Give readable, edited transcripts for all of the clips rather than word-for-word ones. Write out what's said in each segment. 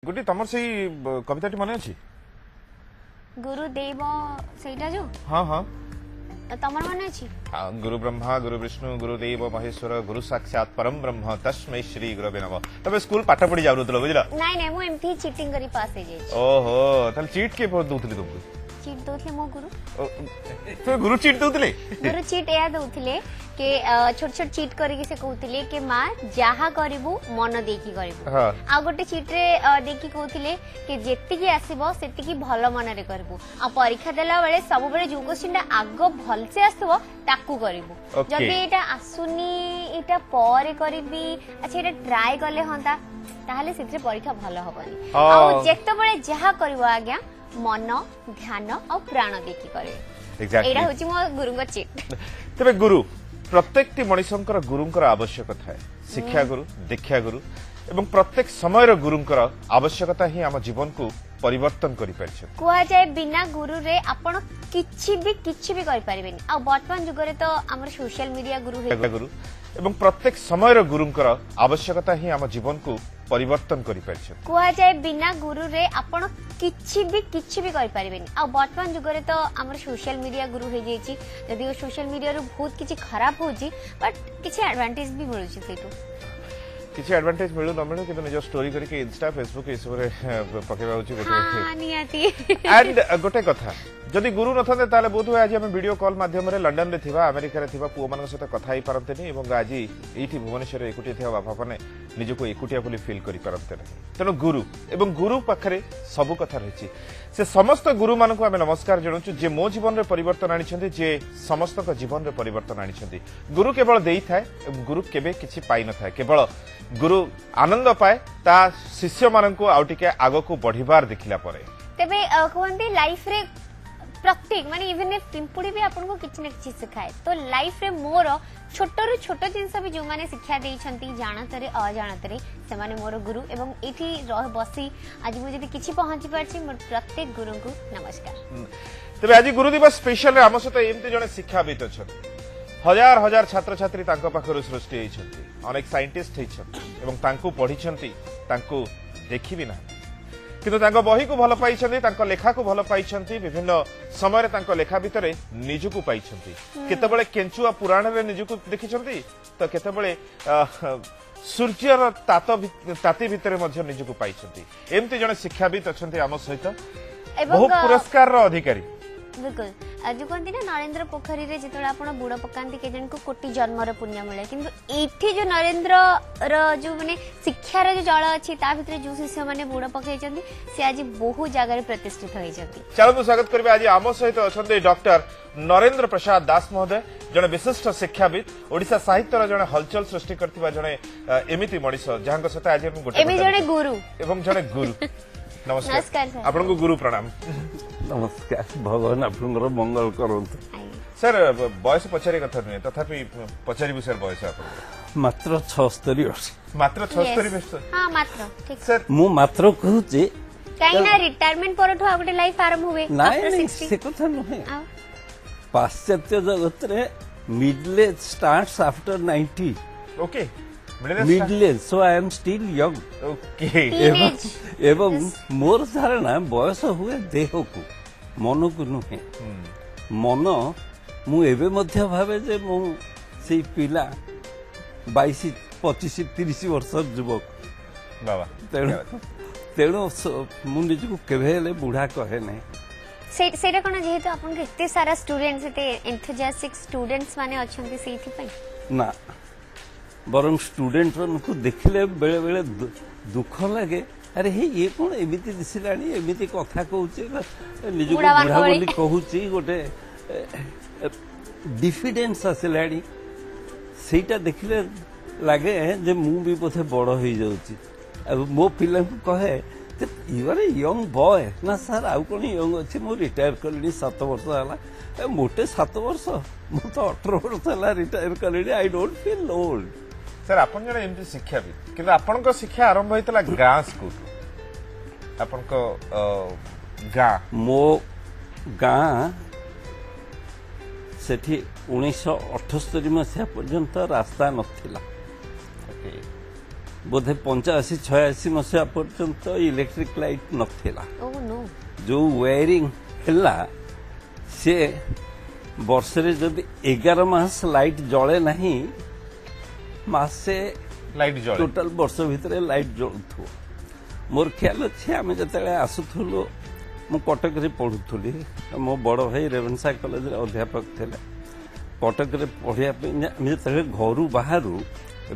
गोटे तमर से कविताटी मन अच्छी गुरुदेव सेटा जो हाँ हाँ तमर मन अच्छी हाँ गुरु ब्रह्मा गुरु विष्णु गुरुदेव महेश्वर गुरु साक्षात परम ब्रह्म तस्मै श्री गुरवे नमः। तबे स्कूल पाठ पढ़ी जाउरतलो बुझला नहीं नहीं मु एमती चीटिंग करी पास हे जे ओहो ताल चीट के बहुत दूतली तुमको चीट दोथले मो गुरु तो गुरु चीट दूतले गुरु चीट या दोथले के छोट छोट चीट करी के से कहउतले के मां जहा करिवु मन देकी करिवु हां आ गोटे चीट रे देखि कहउतले के जेति की आसीबो सेति की भलो मन रे करबु आ परीक्षा देला बेले सब बेले जो क्वेश्चन आगो भल से आसबो ताकू करिवु जदी एटा आसुनी एटा परे करबी अच्छा एटा ट्राई करले हंता ताहले सेति परीक्षा भलो होबनी आ जेतो बेले जहा करबो आज्ञा मन ध्यान और प्राण देखी करे एटा होची मो गुरुंग चीट तबे गुरु प्रत्येक मनीषंकर गुरुंकर आवश्यकता है शिक्षा गुरु दीक्षा गुरु एवं प्रत्येक समय गुरुंकर आवश्यकता ही आम जीवन को परिवर्तन करि परछ कुआ जाय बिना गुरु रे आपण किछि भी करि परिबेनी आ वर्तमान जुग रे तो हमर सोशल मीडिया गुरु हे गुरु एवं प्रत्येक समय गुरुंकर आवश्यकता ही आम जीवन को परिवर्तन करि परछ कुआ जाय बिना गुरु रे आपण किछि भी करि परिबेनी आ वर्तमान जुग रे तो हमर सोशल मीडिया गुरु हे जेछि यदि सोशल मीडिया रो बहुत किछि खराब होछि बट किछि एडवांटेज भी मिलुछि सेटू किछि एडवांटेज मिलु न मिलु किंतु निज स्टोरी करके इंस्टा फेसबुक ए सब रे पकेबा होछि गोटे हां नियाती एंड गोटे कथा जदि गुरु नथते ताले बहुत हुए आज हम वीडियो कॉल माध्यम रे लंडन रे थिबा अमेरिका रे थिबा पुओ मानक सहित कथा ही पारंतेनी एवं आज एठी भुवनेश्वर रे एकुटिया थिबा बापा ने निजको एकुटिया बोली फील करि पारंते नहीं तेनो गुरु एवं गुरु पाखरे सब कथा रहिछि से समस्त गुरु मानक आमे नमस्कार जणुछु जे मो जीवन रे परिवर्तन आनी छथि जे समस्त को जीवन रे परिवर्तन आनी छथि गुरु केवल देई थाए एवं गुरु केबे किछि पाई न थाए केवल गुरु आनंद पाए ता शिष्य मानक आउटिके आगो को बढ़िबार देखिला परे तबे कहंती लाइफ रे प्रत्येक माने इवन ए पिंपुड़ी भी आपन को किछ न किछ सिखाए तो लाइफ रे मोर छोटरु छोट जिंस भी जो माने शिक्षा देई छंती जानत रे अजानत रे से माने मोर गुरु एवं एठी रह बसी आज मु जदी किछि पहुंची परछि मोर प्रत्येक गुरु को नमस्कार तबे आज गुरु दिवस स्पेशल रे हम सहित एमती जने शिक्षाविद अछथि हजार हजार छात्र छात्री तांको पाखरु सृष्टि हेइ छथि अनेक साइंटिस्ट हेइ छथि एवं तांको पढि छथि तांको देखि भी ना किंतु तांको बही को भल पाई छथि तांको लेखा को भल पाई छथि विभिन्न समय रे तांको लेखा भितरे निजुको पाई छथि केतेबेले केंचुआ पुराण रे निजुको देखि छथि तो केतेबेले सूर्यर ताती भितरे मध्ये निजुको पाई छथि एमती जने शिक्षाविद अछंती आम सहित बहुत पुरस्कार रो अधिकारी बिल्कुल आज कहती ना नरेंद्र पोखरी रे जितले आपण बुड़ पकांती के जन को कोटि जन्म रे पुण्य मिले किंतु एठी जो नरेंद्र रो जो माने शिक्षा रे जो जळ अछि ता भितरे जो शिष्य माने बुड़ पकाई छथि से आज बहु जगह रे प्रतिष्ठित होई छथि चलो स्वागत करबे आज आम सहित अछंती डॉक्टर नरेंद्र प्रसाद दास महोदय जने विशिष्ट शिक्षाविद ओडिसा साहित्य रो जने हलचल सृष्टि करथिबा जने एमिति मणिष जहां सहित आज हम गोटे एमि जने गुरु एवं जने गुरु नमस्कार आपन को गुरु प्रणाम नमस्कार भगवान आपनकर मंगल करंतु सर बयस पचारे कथा नुहे तथापि पचारी विषय बयस आपन मात्र 76 वर्ष मात्र 76 वर्ष हां मात्र ठीक सर मु मात्र कहूची काई ना रिटायरमेंट परठो आ गोटे लाइफ आरंभ हुए नहीं से कथा नुहे पाश्चात्य जगत रे middle age starts after 90 okay middle age so I am still young okay एवं मोर धारणा बयस हुए देह को मन को नुहे मन मु एबे मध्य भावे जे मु से पिला 22 25 30 वर्ष युवक बाबा तेणु मु निजको केबे ले बुढ़ा कहे नै सेटा कोन जेहेतु आपन के इत्ते सारा स्टूडेंट्स इते एंथुसियास्टिक स्टूडेंट्स माने अछंती सेठी पई ना बरं स्टूडेंट को देखले बेले बेले दुख लगे अरे हे ये कौन एमिति दिसिलानी एमिति कथा कहूचे निजको बुढ़ा बोली कहूची गोटे डिफिडेंस आसिलानी सेटा देखले लागे जे मु भी बोथे बड़ होई जाउची अब मो पिला को कहे you are a young boy ना सर आउ कोन यंग अछि मो रिटायर करली 7 वर्ष हला मोटे 7 वर्ष मु तो 18 वर्ष हला रिटायर करली I don't feel old sir आपन जने एमती शिक्षा भी किंतु आपन को शिक्षा आरंभ होइतला गां स्कूल आपन को गां मो गां सेठी 1978 मसिया पर्यंत रास्ता नथिला बोधे 85-86 मसीहा पर्यंत इलेक्ट्रिक लाइट नथिला ओह नो जो वायरिंग है से वर्षे जदि 11 मास लाइट जले नहीं मासे लाइट जले टोटाल वर्ष भितर लाइट जलुथो मोर ख्याल अच्छे आम जो आसुलु मु कटक रे पढ़ुली मो बड़ भाई रेवेन्सा कॉलेज रे अध्यापक थे कटक रे पढ़ाई जो घर बाहर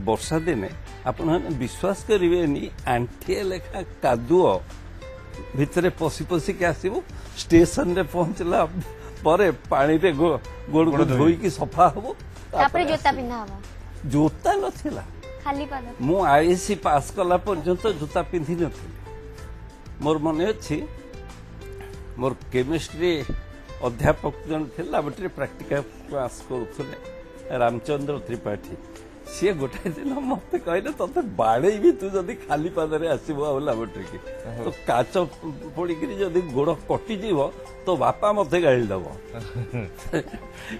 वर्षा दिने आपण विश्वास करेनि आंठिए लेखा कादुओ भितर पशि पशिक आसबू स्टेशन रे पहुंचला परे पानी रे गोड़ को धोईकी सफा हबो तापरे जोता पिन्हा हबो जोता नथिला खाली पाद मु आईएससी पास कला पर्यंत जोता पिंधि नथि मोर मन अछि मोर केमिस्ट्री अध्यापक जन थे laboratory practical class करुले Ramchandra Tripathi सी गोटे दिन मत कहले ते बाड़े भी तू जदि खाली पादरे आसबू लाबोरेटरी की तो काच पड़िक जदि गोड़ कटिजीव तो बापा मत गाड़ी दब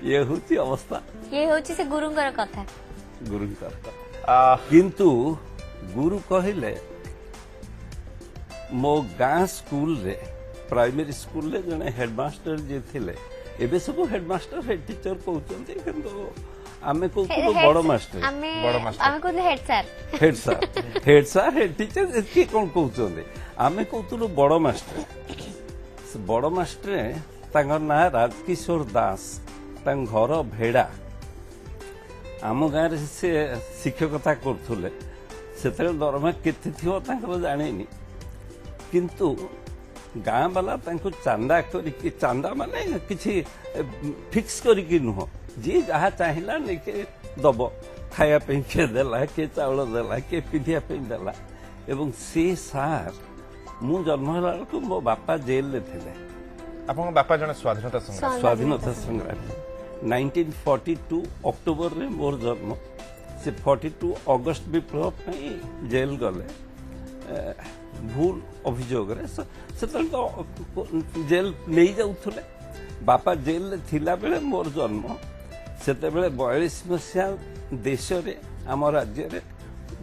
ये हूँ अवस्था ये होची से गुरुंगर कथा गुरुंकर किंतु गुरु कहले मो गाँ स्कूल रे प्राइमरी स्कूल रे जने हेडमास्टर जे थिले एबे सब हेडमास्टर हेड टीचर कहउचंती किंतु आमे को बड़ मास्टर आमे को हेड सर हेड टीचर के कोन कहउचंती आमे कहउतु बड़ मास्टर तांगर ना राजकिशोर दास तांग घर भेड़ा आम गाँव से शिक्षकता करुले से दरमा केते थिवो तांकर जानिनी किंतु गाँ वाला तांको चांदा करी चांदा माने किछि फिक्स करी नुह जी जहाँ चाहिला लेके दब खाया पे के देला के चावल देला के पिंधिया पे देला एवं से सार मु जन्म होला को मो बापा जेल रे थिले आपन बापा जने स्वाधीनता संग्रामी 1942 अक्टोबर रे मोर जन्म से 42 अगस्त विप्लव में जेल गले भूल अभियोग रे से तो जेल नहीं जाउथले बापा जेल रे थिला बेले मोर जन्म सेते बेले 42 मसिया देश रे आम राज्य रे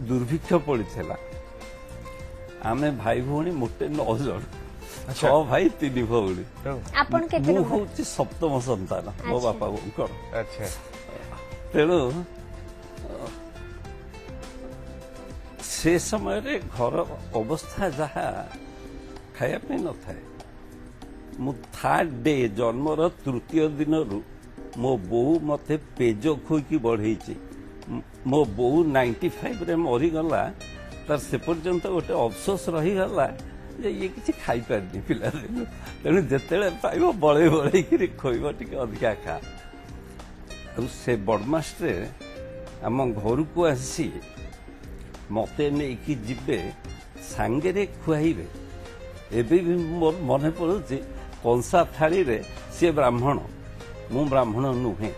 दुर्भिक्ष पड़ीला आमे भाई भौणी मोटे 9 जन 6 भाई 3 भौणी आपन केते मु होची सप्तम संतान मो बापा को अच्छा तेणु से समय रे घर अवस्था जहा खाया पे न थाए मु थर्ड डे जन्मर तृतीय दिन रु मो बोऊ मते पेज खोईकी बढ़ेची मो बोऊ 95 रे मरी गला तार से पर्यंत गोटे अफसोस रही गला जे ये किसी खाई पारनी पिला दिन तेणु जिते पाइब बड़े बड़े खोब टे अधिका खा से बड़मास्टर आम घर को आसी मते नहीं जीवे सांगे खुआइबे एबे भी मोर मन पड़ुची कंसा थाली रे सी ब्राह्मण मु ब्राह्मण नुहे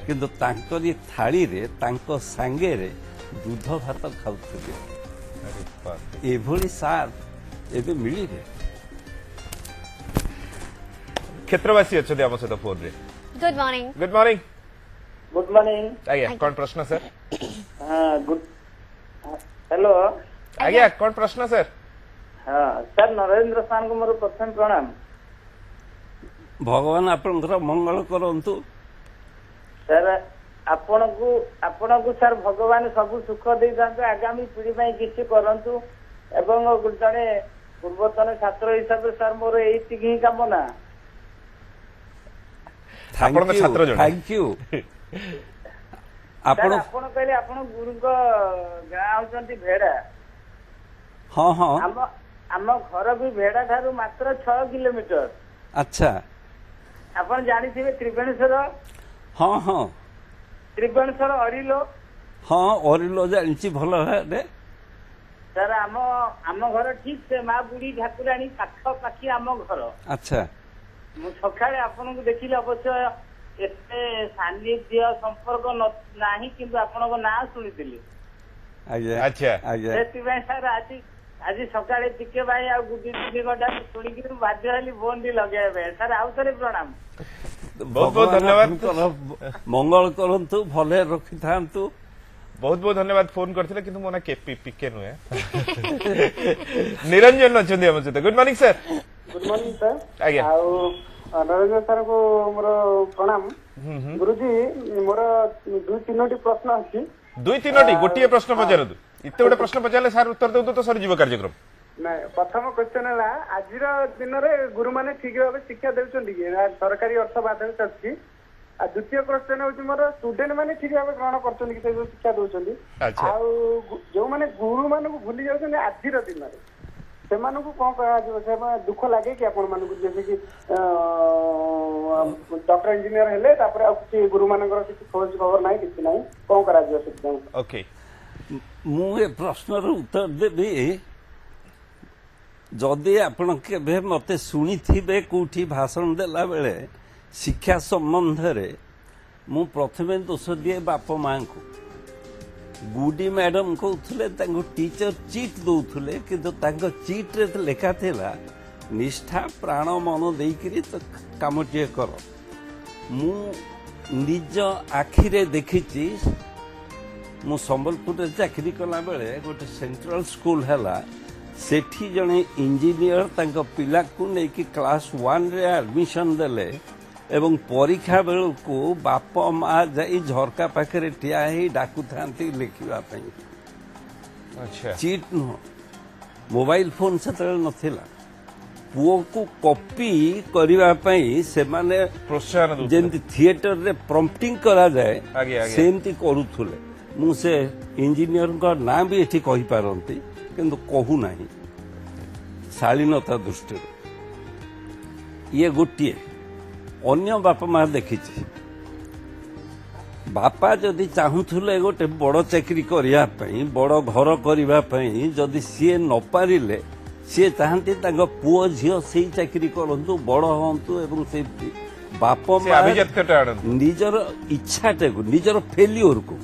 किंतु तांकरी थाली रे तांको सांगे रे दूध भात खाउथले एभली सार एबे मिलिबे क्षेत्रवासी अच्छे आम सहित फोन रे good morning good morning good morning आज्ञा कौन प्रश्न सर गुड हेलो आज्ञा कौन प्रश्न सर हाँ सर नरेंद्र सार को मोर प्रथम प्रणाम भगवान आपनकर मंगल करंतु सर आपनको सर भगवान सब सुख दे आगामी पीढ़ी में किसी करंतु एवं जड़े पूर्वतन छात्र हिसाब से सर मोर यही कामना थैंक यू आपण कहले आपण गुरु को गाँ होचंती भेड़ा हाँ हाँ आम घर भी भेड़ा ठारू मात्र 6 किलोमीटर अच्छा आपण जानिथिबे त्रिवेणेश्वर हाँ हाँ त्रिवेणेश्वर अरिलो हाँ अरिलो जानिछि भल है सर आम घर ठीक से माँ बुढ़ी ठाकुराणी पाखापाखि आम घर अच्छा मु सकाळे आपनको देखिले अवश्य एते सान्निध्य संपर्क नाही किंतु आपनको ना सुनिथिली अच्छा सेतिबाई सर आज सकाळे टिके भाई आ गुडी गुडी गडा सुनिकि बाध्य हली फोन दी लगाबे सर आउ थरे प्रणाम बहुत बहुत धन्यवाद मंगल करंतु भले रखि थांतु बहुत बहुत धन्यवाद फोन करथिले किंतु मोना केपी पिके नुए निरंजन अछंदी हम सहित good morning sir good morning sir आज्ञा नरेंद्र सर को मोर प्रणाम गुरुजी मोर 2-3 प्रश्न अछि 2-3 गोटे प्रश्न पचारतु इते गोटे प्रश्न पचारले सर उत्तर देउ तो सर जीव कार्यक्रम ना प्रथम क्वेश्चन है आजिर दिन में गुरु माने ठीक भाव शिक्षा देउछंती कि सरकारी अर्थ बाधक चलछि आ द्वितीय क्वेश्चन होछि मोर स्टूडेंट माने ठीक भाव ग्रहण करछंती कि जो शिक्षा देउछंती अच्छा। आ जो माने गुरु माने को भूली जाउछंती आजिर दिन में सेमानकु कोन कहा जे से दुख लागे कि आपण मानकु जैसे कि डॉक्टर इंजीनियर हेले तापर किसी गुरु मानकर किसी खोज खबर नाही किसी नाही कोन करा जे से ओके ମୁଁ ଏ ପ୍ରଶ୍ନର ଉତ୍ତର ଦେବି ଯଦି ଆପଣ କେବେ ମୋତେ ଶୁଣିଥିବେ କୋଉଠି ଭାଷଣ ଦେଲା ବେଳେ ଶିକ୍ଷା ସମ୍ବନ୍ଧରେ ମୁଁ ପ୍ରଥମେ ଦୋଷ ଦିଏ ବାପା ମାଙ୍କୁ ଗୁଡି ମ୍ୟାଡମ୍ କହୁଥିଲେ ତାଙ୍କୁ ଟିଚର ଚିଟ୍ ଦଉଥିଲେ କିନ୍ତୁ ତାଙ୍କ ଚିଟ୍ରେ ଲେଖା ଥିଲା ନିଷ୍ଠା ପ୍ରାଣ ମନ ଦେଇକିରି କାମଟିଏ କର ମୁଁ ନିଜ ଆଖିରେ ଦେଖିଛି ମୁଁ ସମ୍ବଲପୁରରେ ଚାକିରି କଲା ବେଳେ ଗୋଟେ ସେଣ୍ଟ୍ରାଲ ସ୍କୁଲ ହେଲା ସେଠି ଜଣେ ଇଞ୍ଜିନିୟର ତାଙ୍କ ପିଲାକୁ ନେଇକି କ୍ଲାସ୍ 1ରେ ଆଡମିସନ୍ ଦେଲେ ଏବଂ ପରୀକ୍ଷା ବେଳକୁ ବାପା ମା ଯାଇ ଝରକା ପାଖରେ ଠିଆ ହେଇ ଡାକୁଥାନ୍ତି ଲେଖିବା ପାଇଁ अच्छा ଚିଟ୍ ନୁହଁ ମୋବାଇଲ ଫୋନ୍ ସେତେବେଳେ ନଥିଲା ପୁଅକୁ କପି କରିବା ପାଇଁ ସେମାନେ प्रोत्साहन दउथले ଯେମିତି ଥିଏଟରରେ ପ୍ରମ୍ପଟିଂ କରାଯାଏ ଆଜ୍ଞା, ଆଜ୍ଞା। ସେମିତି କରୁଥିଲେ ମୁଁ ସେ ଇଞ୍ଜିନିୟରଙ୍କ ନାଁ ବି ଏଠି କହିପାରନ୍ତି କିନ୍ତୁ କହୁନାହିଁ ଶାଳୀନତା ଦୃଷ୍ଟିରୁ ଇଏ ଗୋଟିଏ ଅନ୍ୟ ବାପା ମା ଦେଖିଛି ବାପା ଯଦି ଚାହୁଁଥିଲେ ଗୋଟେ ବଡ଼ ଚାକିରି କରିବା ପାଇଁ ବଡ଼ ଘର କରିବା ପାଇଁ ଯଦି ସିଏ ନ ପାରିଲେ ସିଏ ଚାହାନ୍ତି ତାଙ୍କ ପୁଅ ଝିଅ ସେଇ ଚାକିରି କରନ୍ତୁ ବଡ଼ ହୁଅନ୍ତୁ ଏବଂ ସେ ବାପା से ମା अभिजात्यटा आनंद ନିଜର ଇଚ୍ଛାଟାକୁ ନିଜର ଫେଲିଓରକୁ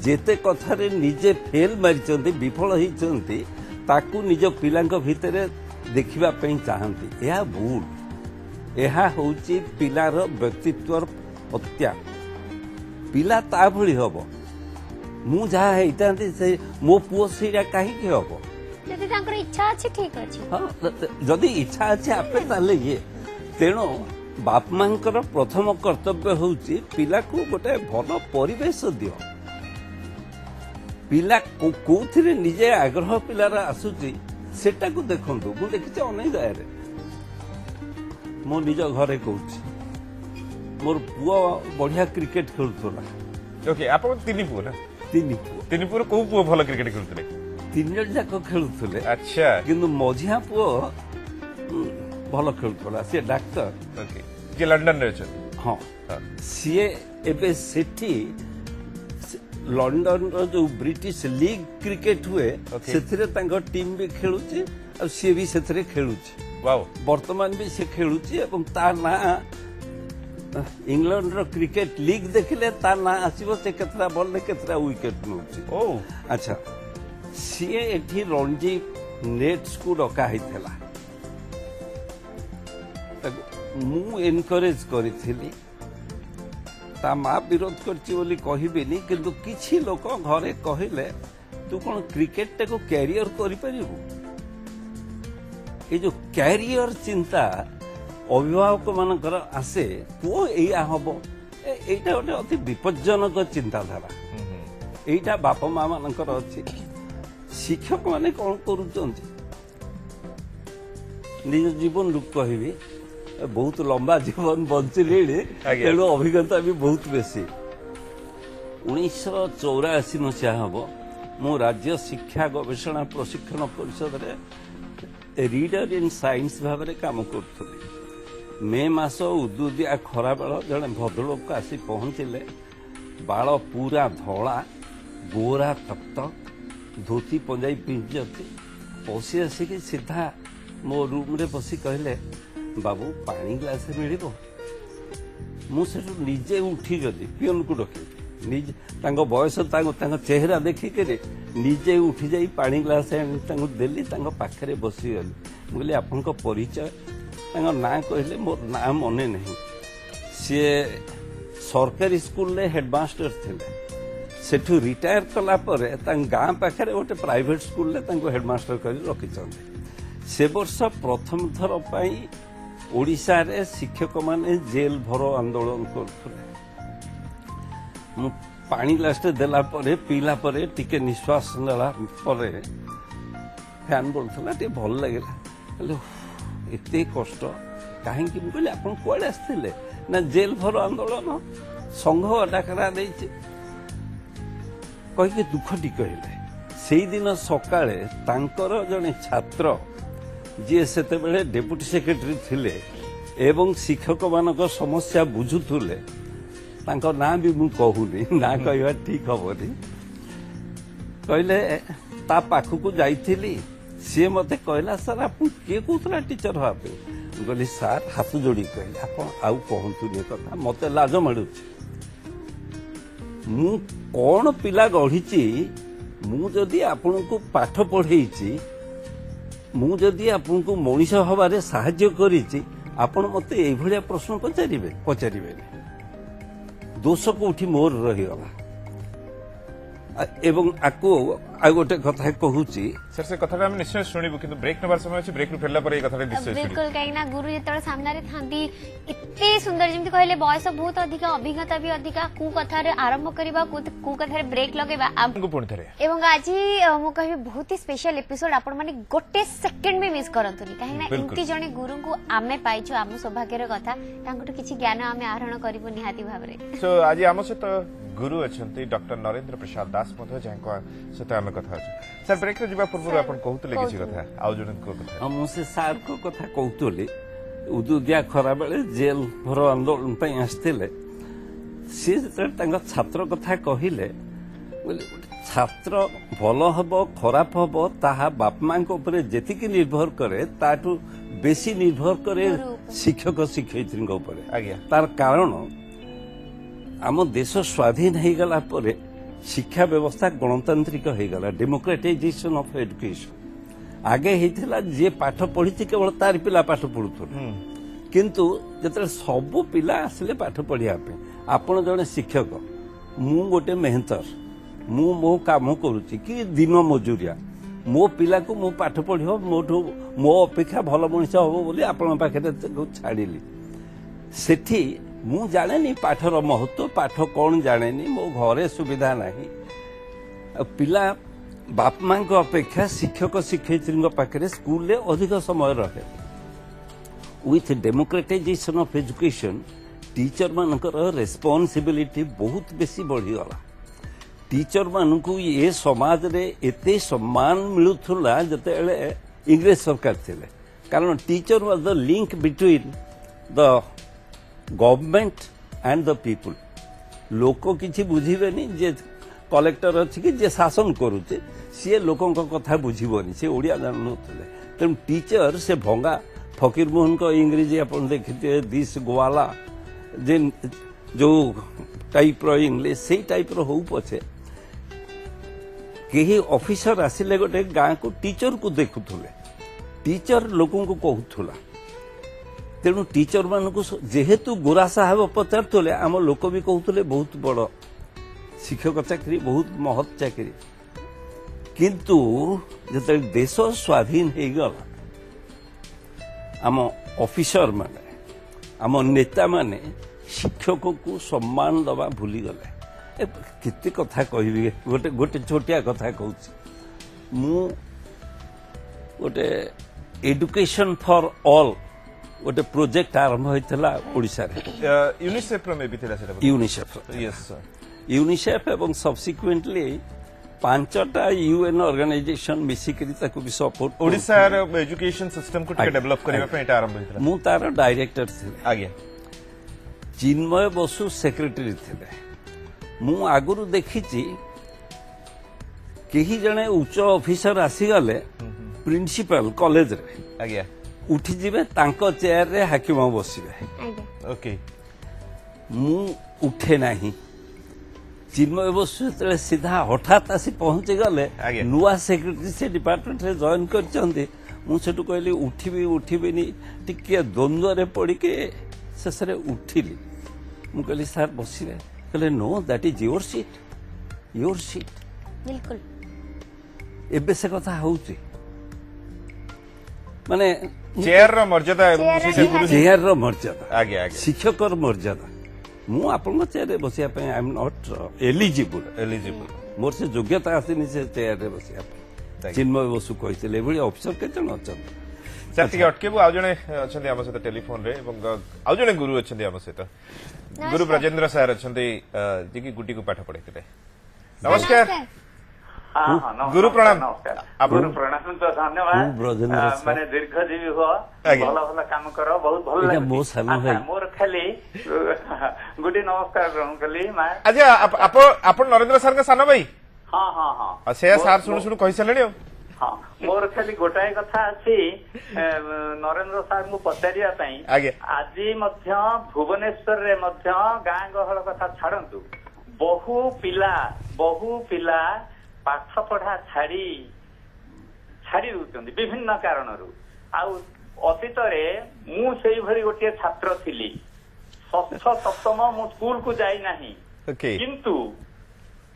ଯେତେ କଥାରେ ନିଜେ ଫେଲ୍ ମାରିଛନ୍ତି ବିଫଳ ହେଇଛନ୍ତି ତାକୁ ନିଜ ପିଲାଙ୍କ ଭିତରେ ଦେଖିବା ପାଇଁ ଚାହାନ୍ତି ଏହା ଭୁଲ ଏହା ହେଉଛି ପିଲାର ବ୍ୟକ୍ତିତ୍ୱର ହତ୍ୟା ପିଲା ତା ଭଳି ହବ ମୁଁ ଯାହା ହେଇଥାନ୍ତି ସେ ମୋ ପୁଅ ସେଇଟା କାହିଁକି ହବ ଯଦି ତାଙ୍କର ଇଚ୍ଛା ଅଛି ଠିକ ଅଛି ହଁ ଯଦି ଇଚ୍ଛା ଅଛି ଆପେ ତାହେଲେ ଇଏ ତେଣୁ ବାପା ମାଙ୍କର ପ୍ରଥମ କର୍ତ୍ତବ୍ୟ ହେଉଛି ପିଲାକୁ ଗୋଟେ ଭଲ ପରିବେଶ ଦିଅ ପିଲା କୋଉଥିରେ ନିଜେ ଆଗ୍ରହ ପିଲାର ଆସୁଛି ସେଟାକୁ ଦେଖନ୍ତୁ ମୁଁ ଦେଖିଛି ଅନେକ ଜାଗାରେ ମୋ ନିଜ ଘରେ କହୁଛି ମୋର ପୁଅ ବଢିଆ କ୍ରିକେଟ ଖେଳୁଥିଲା ओके आपण तीन पुओ ना ତିନି ପୁଅ तीन पुओ को पुओ भलो क्रिकेट खेलुतले 3 ଜଣ ଯାକ ଖେଳୁଥିଲେ अच्छा କିନ୍ତୁ ମଝିଆ ପୁଅ ଭଲ ଖେଳୁଥିଲା ସିଏ ଡାକ୍ତର ओके जे लंदन रे छ ହଁ हां ସିଏ ଏବେ ସେଠି ଲଣ୍ଡନର ଯୋଉ ବ୍ରିଟିଶ ଲିଗ୍ କ୍ରିକେଟ ହୁଏ Okay. ସେଥିରେ ତାଙ୍କ ଟିମ୍ ବି ଖେଳୁଛି ଆଉ ସିଏ ବି ସେଥିରେ ଖେଳୁଛି वाओ ବର୍ତ୍ତମାନ ବି ସେ ଖେଳୁଛି ଏବଂ ତା ନାଁ ଇଂଲଣ୍ଡର କ୍ରିକେଟ ଲିଗ୍ ଦେଖିଲେ ତା ନାଁ ଆସିବ ସେ କେତେଟା ବଲରେ କେତେଟା ୱିକେଟ ନେଉଛି ओ ଆଚ୍ଛା ସିଏ ଏଠି ରଣଜୀ ନେଟ୍ସକୁ ଡକା ହେଇଥିଲା ତାକୁ ମୁଁ ଏନକରେଜ କରିଥିଲି ତା ମା ବିରୋଧ କରିଛି ବୋଲି କହିବିନି କିନ୍ତୁ କିଛି ଲୋକ ଘରେ କହିଲେ ତୁ କଣ କ୍ରିକେଟଟାକୁ କ୍ୟାରିୟର କରିପାରିବୁ এই যে ক্যারিয়র চিন্তা অভিভাবক মানকর আসে পুଅ ଏଇଆ ହବ এইটা ଗୋଟେ ଅତି ବିପଜ୍ଜନକ ଚିନ୍ତାଧାରା এইটা ବାପା ମା ମାନଙ୍କର ଅଛି ଶିକ୍ଷକ ମାନେ କଣ କରୁଛନ୍ତି ନିଜ ଜୀବନରୁ କହିବି ବହୁତ ଲମ୍ବା ଜୀବନ ବଞ୍ଚିଲେଣି ଆଜ୍ଞା। ତେଣୁ ଅଭିଜ୍ଞତା ବି ବହୁତ ବେଶୀ 1984 ମସିହା ହେବ ମୁଁ ରାଜ୍ୟ ଶିକ୍ଷା ଗବେଷଣା ପ୍ରଶିକ୍ଷଣ ପରିଷଦରେ ରିଡର ଇନ୍ ସାଇନ୍ସ ଭାବରେ କାମ କରୁଥିଲି ମେ ମାସ ଉଦୁଦିଆ ଖରାବେଳ ଜଣେ ଭଦ୍ରଲୋକ ଆସି ପହଞ୍ଚିଲେ ବାଳ ପୁରା ଧଳା ଗୋରା ତପ୍ତ ଧୋତି ପଞ୍ଜାବୀ ପିନ୍ଧିଛନ୍ତି ପଶି ଆସିକି ସିଧା ମୋ ରୁମ୍ରେ ବସି କହିଲେ ବାବୁ ପାଣି ଗ୍ଲାସ ମିଳିବ ମୁଁ ସେଠୁ ନିଜେ ଉଠିଗଲି ପିଅନକୁ ଡକେଇଲି ନିଜେ ତାଙ୍କ ବୟସ ତାଙ୍କ ଚେହେରା ଦେଖିକରି ନିଜେ ଉଠି ଯାଇ ପାଣି ଗ୍ଲାସ ଆଣି ତାଙ୍କୁ ଦେଲି ତାଙ୍କ ପାଖରେ ବସିଗଲି ମୁଁ କହିଲି ଆପଣଙ୍କ ପରିଚୟ ତାଙ୍କ ନାଁ କହିଲେ ମୋର ନାଁ ମନେ ନାହିଁ ସିଏ ସରକାରୀ ସ୍କୁଲରେ ହେଡମାଷ୍ଟର ଥିଲେ सेठू रिटायर कला परे गाँ पाखे गोटे प्राइवेट स्कूल हेडमास्टर कर रखी से वर्ष प्रथम थर ओडिशा रे शिक्षक माने जेल भरो आंदोलन करथुले पानी लास्ट देला परे पीला परे टिके निश्वास नेला परे फैन बोलथला टे भल लागला एते कष्ट कहीं कहले आप कुआड़े आसते ना जेल भरो आंदोलन संघ डाकरा देचे कहीकि दुखटी कहले से दिन सकाळे तांकर जने छात्र जी से डेप्यूटी सेक्रेटरी थिले एवं शिक्षक मानक समस्या बुझुले ना भी मु कहूनी ना कहवा ठीक हेनी कहले ता पाखक जाइली सी मत कहला सर आप किए कहला टीचर भावे कहली सार हाथ जोड़ी कहले आप कहतुनी कथा मत लाज माड़ू मु कौन पिला गढ़ी मु जदि आपन को पाठ पढ़े मु जदि आपन को मनीष हबारे साहाय्य करिछि आपण मते एई भलिया प्रश्न पचारिबे दोष कोठी मोर रहीगला एवं आको आ गोटे कथा कहूची सर से कथा हम निश्चय सुनिबु किंतु ब्रेक नबार समय अछि ब्रेक रु फेरला पर ए कथा निश्चय बिल्कुल कहीं ना गुरु जेतळे सामने रे थांती इत्ते सुंदर जेमति कहले बयस बहुत अधिक अभिज्ञता भी अधिक कु कथा रे आरंभ करबा कु कथा रे ब्रेक लगेबा आपको पुणी थरे एवं आज मु कहबी बहुत ही स्पेशल एपिसोड आपण माने गोटे सेकंड भी मिस करंतुनी कहीं ना इंती जने गुरु को आमे पाइछु आम सौभाग्य रे कथा तांकटो किछि ज्ञान आमे आहरण करबो निहाती भाबरे सो आज आम सहित गुरु अछंती डॉक्टर नरेंद्र प्रसाद दास मधो जांको सहित आमे कथा अछि सर ब्रेक रे जिबा पूर्व आपण कहउतले किछि कथा आउ जने को कथा हम से सार को कथा कहउतले उदुदिया खरा बेले जेल भरो आंदोलन पे आस्थिले से छात्र कथा कहिले छात्र भल हबो खराब हबो ताहा बाप मां को ऊपर जेतिकी निर्भर करे ताठू बेसी निर्भर करे शिक्षक शिक्षयित्री को ऊपर आज्ञा तार कारण आम देश स्वाधीन हो गला परे शिक्षा व्यवस्था गणतांत्रिक हो गला डेमोक्रेटाइजेशन ऑफ एजुकेशन आगे होता जी पाठ पढ़ी केवल तार पिला पाठ पढ़ुथुले किंतु जब सब पिला आसिले पाठ पढ़िया आपण जड़े शिक्षक मु गोटे मेहनतर मु मो काम करुच्ची कि दिन मजूरिया मो पिला को मो पाठ पढ़ो मो अपेक्षा भल मनीष हम बोली आपण पाखे छाड़िली सेठी मु जाने पाठर महत्व पाठ कौन जाने मो घरे सुविधा नहीं पिला बाप मां अपेक्षा शिक्षक शिक्षयित्री पाखे स्कूल रे अधिक समय रहे with democratisation of education teacher मानकर रेस्पॉन्सिबिलिटी बहुत बेसी बढ़ीगला टीचर मानकु ये समाज रे एते सम्मान मिलुथुला जते इंग्रेज सरकार थिले कारण teacher was the link between the government and the people लोक किछि बुझिबेनी जे कलेक्टर अछि कि जे शासन करूचे सी लोकों कथा बुझिबनी से ओडिया जानथले तेणु टीचर से भंगा फकीर मोहन को इंग्रेजी अपन देखते दिस गोवाला जे जो टाइप रो इंग्लिश से टाइप रो हो पछे कहीं ऑफिसर आसिले गोटे गाँ को टीचर को देखुले टीचर लोकों को कहूला तेणु टीचर मान जेहेतु गोरा साहेब पचारे आम लोक भी कहते बहुत बड़ शिक्षक चाकरी बहुत महत चाकरी किंतु जो देश स्वाधीन हो गला आम ऑफिसर माने आम नेता माने शिक्षक को सम्मान दबा भूली गले केते कथा कहबी गोटे गोटे छोटिया कथा कहूँ मु गोटे एडुकेशन फॉर ऑल गोटे प्रोजेक्ट आरंभ होता ओडिशा रे यूनिसेफ रो में भी थिला सेटा यूनिसेफ यस सर यूनिसेफ एवं सब्सिक्वेंटली 5टा यूएन ऑर्गेनाइजेशन मिसिकरी ताको भी सपोर्ट ओडिशा रो एजुकेशन सिस्टम को डेवलप करबा पे एटा आरंभ होता मु तार डायरेक्टर थे आज्ञा चिन्मय बसु सेक्रेटरी थे मु आगुरु देखिछि केही जने उच्च ऑफिसर आसीगले प्रिंसिपल कॉलेज रे आज्ञा उठी जिबे तांको चेयर रे हाकिम बसिबे ओके मु उठे नाही चिन्मय बसु सीधा हठात आसी पहुंची गले नुआ सेक्रेटरी से डिपार्टमेंट रे जॉइन करचंदी मु सेटु कहली उठिबी उठिबिनी टिके द्वंद्व रे पड़ी के शेषरे उठिली मु कहली सर बसिबे कहले know that is your seat your seat बिल्कुल एबे से कथा होउची माने चेयर रो मर्यादा चेयर रो मर्यादा आगे आगे शिक्षक मर्यादा मु आपन चेयर रे बसिया पे आई एम नॉट एलिजिबल मोर से योग्यता आसीनी से चेयर रे बसिया चिन्मय बसु कहते एभली अफिसर केते अच्छा सर टिके अटकेबु आउ जने अछंती हम सहित टेलीफोन रे एवं आउ जने गुरु अछंती हम सहित गुरु ब्रजेंद्र सर अछंती जे की गुटी को पाठ पढैतिले नमस्कार गुरु प्रणाम गुरु प्रणाम तो धन्यवाद माने दीर्घजीवी हो भला भला काम करो बहुत भल लागे मो सानो भाई मोर खाली गुडी नमस्कार ग्रहण कली मां अच्छा आप नरेंद्र सर का सानो भाई हां हां हां से सार सुनु सुनु कहि सलेनी हां मोर खाली गोटाए कथा अछि नरेंद्र सर मु पचारिया पई आज मध्य भुवनेश्वर रे मध्य गां गहल कथा छाडंतु बहु पिला पाठ पढ़ा छाड़ी दउछन्ति विभिन्न कारणरू आउ अतीत रे मु सेही भरी गोटे छात्र थिली षष्ठ सप्तम मु स्कूल को जाई नाही किंतु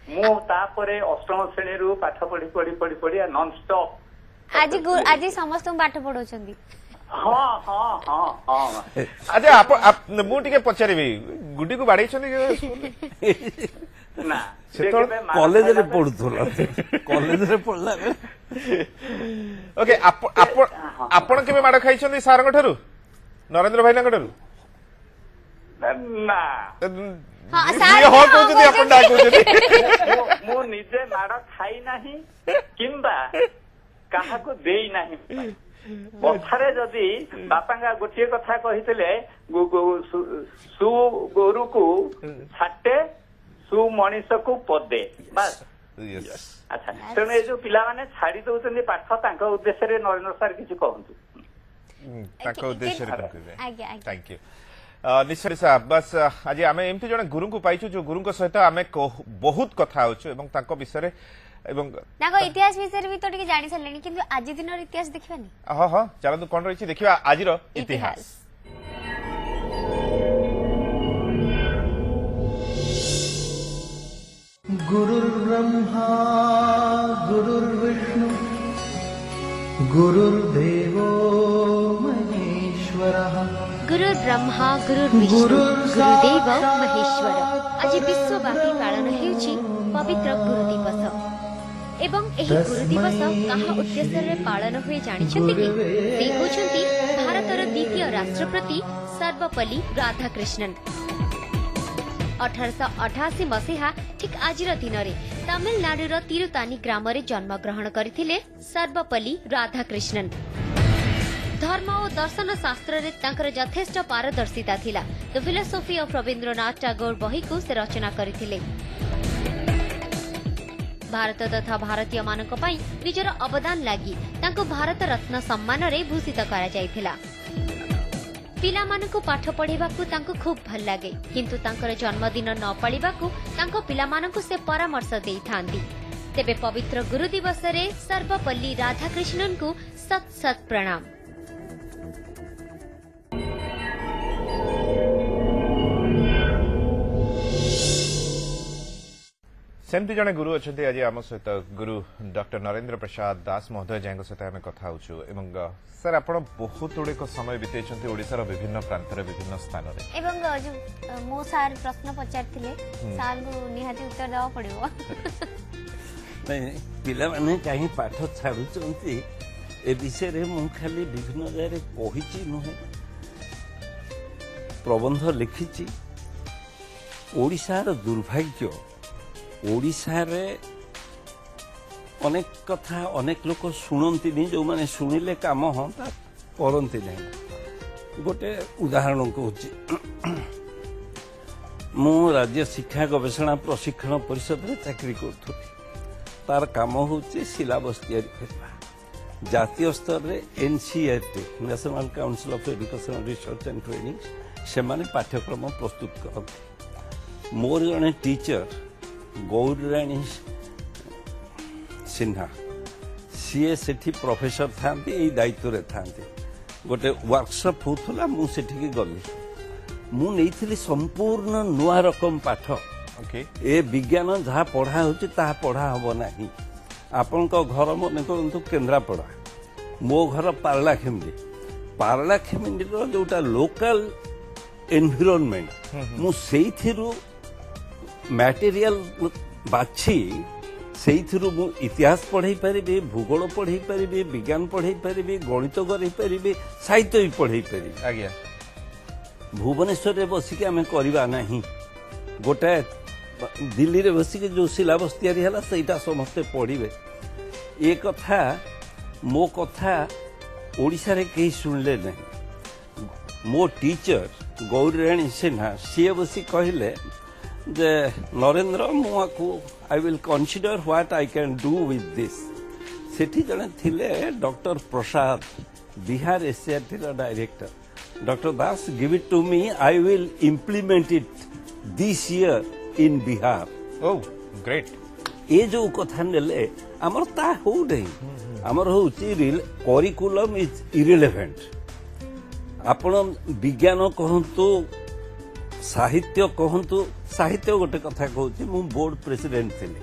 मु तापरे अष्टम श्रेणी रु पाठ पढ़ी नॉन स्टॉप आज समस्त पाठ पढ़ौछन्ति हां हां हां हां अच्छा आप मु टिके पचारिबी गुडी को बाडै छन्ति ना कॉलेज रे पढुथला कॉलेज रे पढला ओके आपण केबे माड खाइछन्ति सारंग ठरु नरेंद्र भाई नंग ठरु ना हां सार हो कहउछन्ति आपण डा कहउछन्ति मु निजे माड खाई नाही किंबा काहा को देई नाही कथारे जदि बापांगा गोटे कथा कहितले सु गोरु को छाटे सु मनीष को पदे बस अच्छा तेणु ये जो पिला माने छाड़ी दउछन्ति पाठ तांका उद्देश्य रे नरेंद्र सर किछि कहंतु तांका उद्देश्य रे थैंक यू निश्चय साहब बस आज आमे एमती जने गुरु को पाइछु जो गुरु को सहित आमे बहुत कथा होछु एवं तांको विषय रे एवं तांको इतिहास विषय भी तो टिके जानि सलेनी किंतु आज दिन रो इतिहास देखबानी हां हां चलो कोन रहिछि देखिबा आज रो इतिहास गुरुर्ब्रह्मा गुरुर्विष्णु गुरुर्देवो महेश्वरः गुरुर्ब्रह्मा गुरुर्विष्णु गुरुदेव महेश्वर आज विश्वव्यापी पालन हेउछि पवित्र गुरु दिवस एवं एही गुरु दिवस कहा उद्देश्य रे पालन हुए जानिछन्ति कि से होछन्ति भारतर द्वितीय राष्ट्रपति सर्वपल्ली राधाकृष्णन 1888 मसीहा ठीक आज दिन में तमिलनाडुर तिरुतानी ग्राम रे जन्म ग्रहण करथिले सर्वपल्ली राधाकृष्णन धर्म और दर्शन शास्त्र रे तांकर यथेष्ट पारदर्शिता थिला the philosophy of Rabindranath Tagore बही को से रचना करथिले भारत तथा भारतीय मानक पई निजर अवदान लागि तांको भारत रत्न सम्मान रे भूषित करा जायथिला पिला मानकु पाठ पढ़ेबाकू तांको खूब भल लागे किंतु तांकर जन्मदिन न पाळिबाकू तांको पिला मानकु से परामर्श देई थांदी तेबे पवित्र गुरु दिवस रे सर्वपल्ली राधाकृष्णन को सत सत प्रणाम सेमती जने गुरु अच्छे आज आम सहित गुरु डॉक्टर नरेंद्र प्रसाद दास महोदय जय सहित आम कथा होचु एवं सर आप बहुत गुड़े समय बीते ओडिशार विभिन्न प्रांत विभिन्न स्थान मो सार प्रश्न पचारथिले सार को निहाती उत्तर देवा पड़िबो नहीं पिला माने काहे पाठ छाडुचंती ए विषय रे मु खाली विभिन्न जगह कहिची नहे प्रबंध लिखिची ओडिशार दुर्भाग्य ओडिशा रे अनेक कथा अनेक लोक शुणती जो माने शुणिले काम हाँ करती नहीं गोटे उदाहरण कहूँ मु राज्य शिक्षा गवेषणा प्रशिक्षण परिषद रे चाकरी करूँ तार काम हूँ सिलेबस तैयारी जातीय स्तर रे NCERT national council of education research and training से माने पाठ्यक्रम प्रस्तुत करते मोर जड़े टीचर गौरराणी सिन्हा सीए सेठी प्रोफेसर थांती ए दायित्व रे थांती गोटे वर्कशॉप होतला मु सेठी गली मु नेइथिली संपूर्ण नुआ रकम पाठ ओके ए विज्ञान जहाँ पढ़ा होची ताहा पढ़ा हब नाही। आपनक घर मन करंतु केन्द्रापड़ा, मो घर पारलाखेमुंडी जोटा लोकल एनवायरनमेंट मु सेइथिरु मटेरियल बाछि सेइथिरु मु इतिहास पढ़ाई पारिबे, भूगोल पढ़ाई पारिबे, विज्ञान पढ़ाई पारिबे, गणित करै पारिबे, साहित्य भी पढ़ाई पारिबे। आज्ञा भुवनेश्वर रे बसिक आमे करबा नाही। गोटे दिल्ली रे बसिक जो सिलेबस तैयारी हला सेटा समस्ते पढ़िबे। ए कथा मो कथा ओडिसा रे केही सुनले नहीं। मो टीचर गौरीराणी सिन्हा सी बसी कहले जे नरेंद्र मुआकू I will consider what I can do with this. Sethi जने थिले डॉक्टर प्रसाद, बिहार एसआरटी रा director. Doctor Das give it to me, I will implement it this year in Bihar. Oh great. ये जो कथा नेले आमर ता हो नहीं, आमर होची करिकुलम इज इरिलेवेंट। आपण विज्ञान कहंतु, साहित्य कहंतु, साहित्य गोटे कथा कहूची मु बोर्ड प्रेसिडेंट थिली,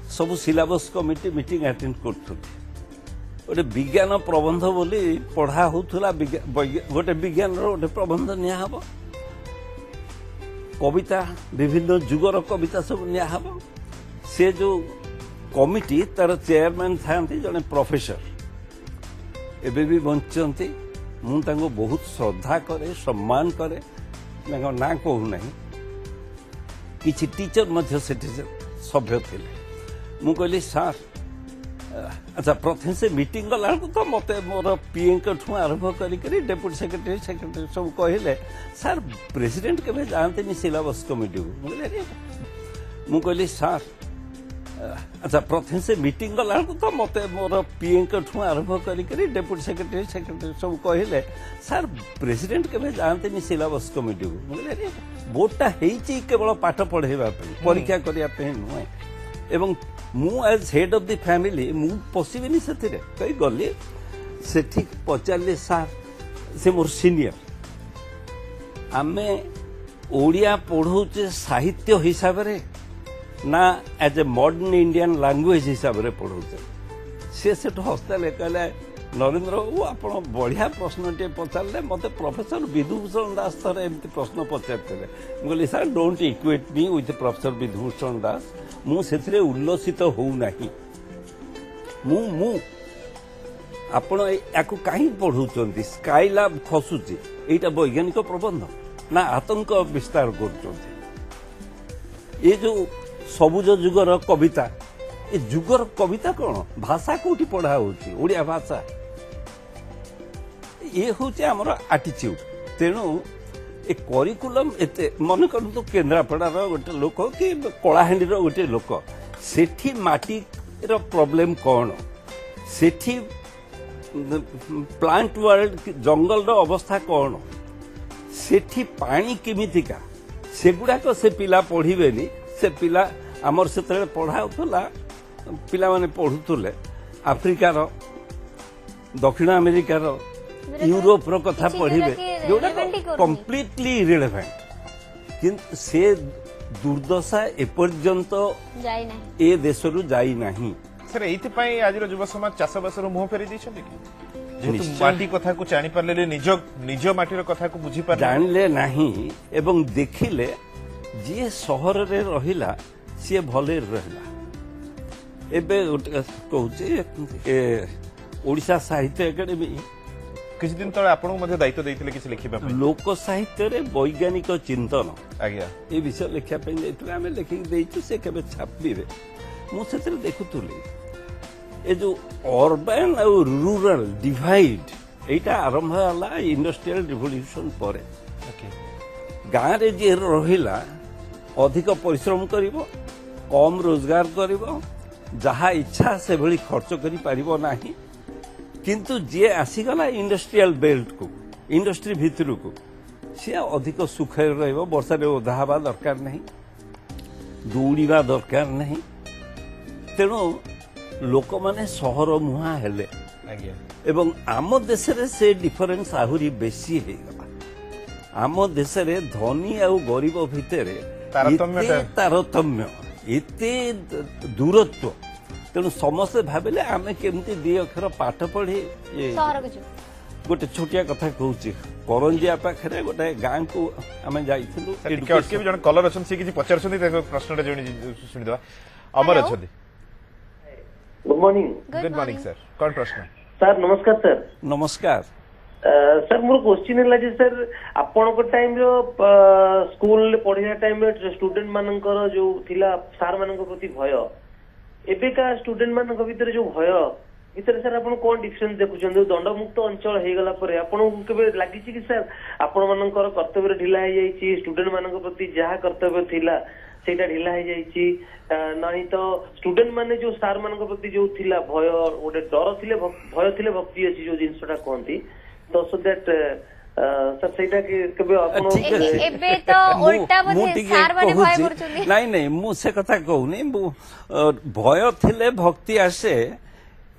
सब सिलेबस कमिटी मीटिंग अटेंड करथुली। गोटे विज्ञान प्रबंध बोली पढ़ा होथुला, गोटे विज्ञान रो गोटे प्रबंध निया हबो, कविता विभिन्न जुगर कविता सब निया हबो। से जो कमिटी तार चेयरमैन थांती जने प्रोफेसर, एबे भी बंचंती। मु तांको बहुत श्रद्धा करे, सम्मान करे, तांको ना कहू नहीं। किछि टीचर मध्य सेठी सभ्य थिले। मु कहली सर अच्छा प्रथम से मीटिंग गला तो मते मोर पीएन ठू आरंभ करी डेप्यूटी सेक्रेटरी सब कहले सर प्रेसिडेंट केबे जानते सिलेबस कमिटी को। मु कहली सर अच्छा प्रथम से मीटिंग गला तो मते मोर पीएन ठू आरंभ करी डेप्यूटी सेक्रेटरी सब कहले सर प्रेसिडेंट केबे जानते सिलेबस कमिटी को। बोर्डटा हेची केवल पाठ पढ़ेबा परीक्षा करिया पे नुहे। एवं मु as head of the family मु पसिबिनी सेथिरे कई गली सेठी पचारले सर से मोर सीनियर आमे ओडिया पढ़ौचे साहित्य हिसाब रे ना as a modern Indian language हिसाब रे पढ़ौचे। से सेठ हस्ताले कहले नरेंद्र बाबू आपण बढ़िया प्रश्न टे पचारले, मते प्रोफेसर विधुभूषण दास थरे एमती प्रश्न पचारते। मुझे sir don't equate me with professor Bidhubhushan Das, मु सेथिरे उल्लसित हो नाही। मु आपण याकू काहे पढ़ौचंती, स्काईलैब खसुची एटा वैज्ञानिक प्रबंध ना आतंक विस्तार करचंती। ये जो सबुज जुगर कविता, ए जुगर कविता कौन भाषा कोठी पढ़ा होची ओडिया भाषा, ये होची हमर एटीट्यूड। तेणु ए करिकुलम एते मन करंतु केन्द्रापड़ा रो गोटे लोक कि कलाहांडी रो गोटे लोक सेठी माटी रो प्रॉब्लम कौन, सेठी प्लांट वर्ल्ड जंगल रो अवस्था कौन, सेठी पानी केमितिका सेगुडाक से पिला पढ़िबेनी। से पिला आमर से पढ़ा होतला, पिला माने पढ़ुतले आफ्रिकार, दक्षिण अमेरिकार, यूरोप रो कथा पढ़िबे जोटा कंप्लीटली इरिलेवेंट। किंतु से दुर्दशा एपर्यंत जाई नाही, ए देशरु जाई नाही। सर एथि पई आज रो युवा समाज चाषबास रो मुह फेरी दिछथि कि जेतु माटी कथा को जानि परले, निज माटी रो कथा को बुझी पर जानले नाही एवं देखिले जे शहर रे रहिला से भले रहला। एबे कहूचे ओडिशा साहित्य एकेडमी किछि दिन तळे आपन मध्ये दायित्व दैथिले किछि लिखिबा पे लोक साहित्य रे वैज्ञानिक चिंतन आज्ञा ए विषय लिखा पे दैथिले आमे लिखि देइछु। से केबे छापिबे मु सेतिर देखुतुली ए जो अर्बन और रूरल डिवाइड एटा आरंभ होला इंडस्ट्रियल रिवोल्यूशन परे। गाँ रे जे रहिला अधिक परिश्रम करिवो, कम रोजगार करिवो, जहा इच्छा से भली खर्च करि पारिबो नाही। किंतु जे आसीगला इंडस्ट्रियल बेल्ट को, इंडस्ट्री भितर को, से अधिक सुख रहिबो, वर्षा रे ओधा हवा दरकार नहीं, दौड़िबा दरकार नहीं। तेणु लोक माने सहर मुहा हेले एवं आम देश रे से डिफरेंस आहुरी बेसी हे गला। आम देश रे धनी आ गरीब भितर तारतम्य एते दूरत्व तेणु समस्ते भाविले आमे केमती दी अक्षर पाठ पढ़ी सहरକୁ ଯିବୁ गोटे छोटिया कथा कहूची करंजिया पाखरे गोटे गाँ को आमे जाइथिलु भी जन कलर अछन से किछि पचारछन प्रश्न सुनी देवा अमर Hello. अछन good morning good morning sir कौन प्रश्न सर नमस्कार सर नमस्कार सर मोर क्वेश्चन है जे सर आपन टाइम रो स्कूल पढ़िया टाइम रे स्टूडेंट मानकर जो थिला सार मानक प्रति भय एबे का स्टूडेंट मानक भीतर जो भय भीतर सर आपण कोन डिफरेंस देखुछन दंडमुक्त अंचल हे गला परे आपण केबे लागि कि सर आपण मानकर कर्तव्य ढिला हे जाईची स्टूडेंट मानक प्रति जहा कर्तव्य थिला सेटा ढिला हे जाईची नहीं तो स्टूडेंट माने जो सार मानक प्रति जो थिला भय गोटे डर थिले भय थिले भक्ति अछि जो जिंसटा कोंती तो सो दैट सर सेटा केबे आपण ठीक है। ଏବେ ତ उल्टा बोधे सार माने भय करछुनी नहीं नहीं मु से कथा कहूनी भय थिले भक्ति आसे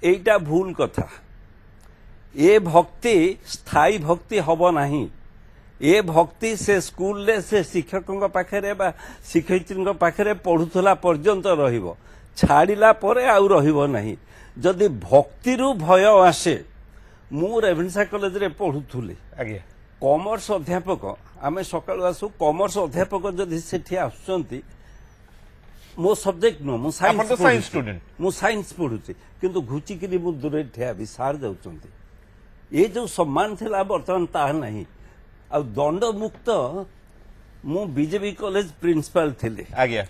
एटा भूल कथा ए भक्ति स्थायी भक्ति हब नाही ए भक्ति से स्कूल ले से शिक्षकों पाखरे बा शिक्षयित्री पाखरे पढ़ुथला पर्यंत रहिबो छाड़िला परे आउ रहिबो नाही जदि भक्ति रु भय आसे मु रेभेन्सा कॉलेज रे पढ़ुथुली आज्ञा कॉमर्स अध्यापक आमे सकाळु आसु कॉमर्स अध्यापक जदि सेठी आसुचंती मो सब्जेक्ट नो मु आपण तो साइंस स्टूडेंट मु साइंस पढ़ुची किंतु घुचिकिरी मु दूरे ठिया भी सार जाउचंती ए जो सम्मान थिला वर्तमान ता नहीं आ दंड मुक्त मु बीजेपी कॉलेज प्रिंसिपल थिले आज्ञा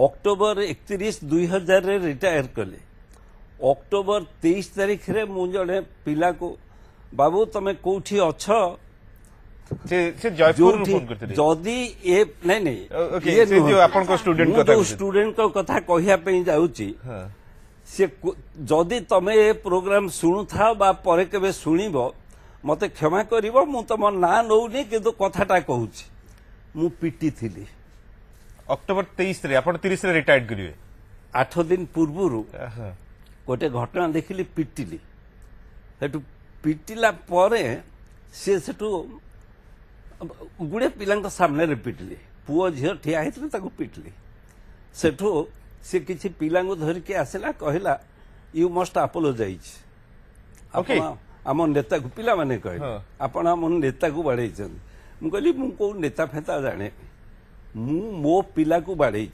अक्टोबर 31 2000 रे रिटायर कले अक्टोबर 23 तारीख रे मु जड़े पिला को बाबू तमे कोठी अछ से जयपुर रू फोन करते जदी ए नहीं नहीं ओके से जो आपन को स्टूडेंट जो स्टूडेंट को कथा कहिया पे जाउची हां से जदि तमे ए प्रोग्राम सुनु था बा परे केबे सुनिबो मते क्षमा करिवो मु तम ना नौनी किंतु कथाटा कहूची मु पिटी थिली अक्टोबर 23 रे आपन 30 रे रिटायर्ड करिवे 8 दिन पूर्वरु हां गोटे घटना देखिली पिटिली सेठु पिटिला परे से सेठु गुड़े पिला सामने रे पिटली पुओ झील ठिया होते ताको पिटली सेठु से किसी पिला धरिकी आसला कहला यू मस्ट अपोलोजाइज ओके आम नेता को पिला माने कहले हाँ। आपण आम नेता को बाड़े मु कहली मु को नेता फेता जाने मु मो पिला को बाड़े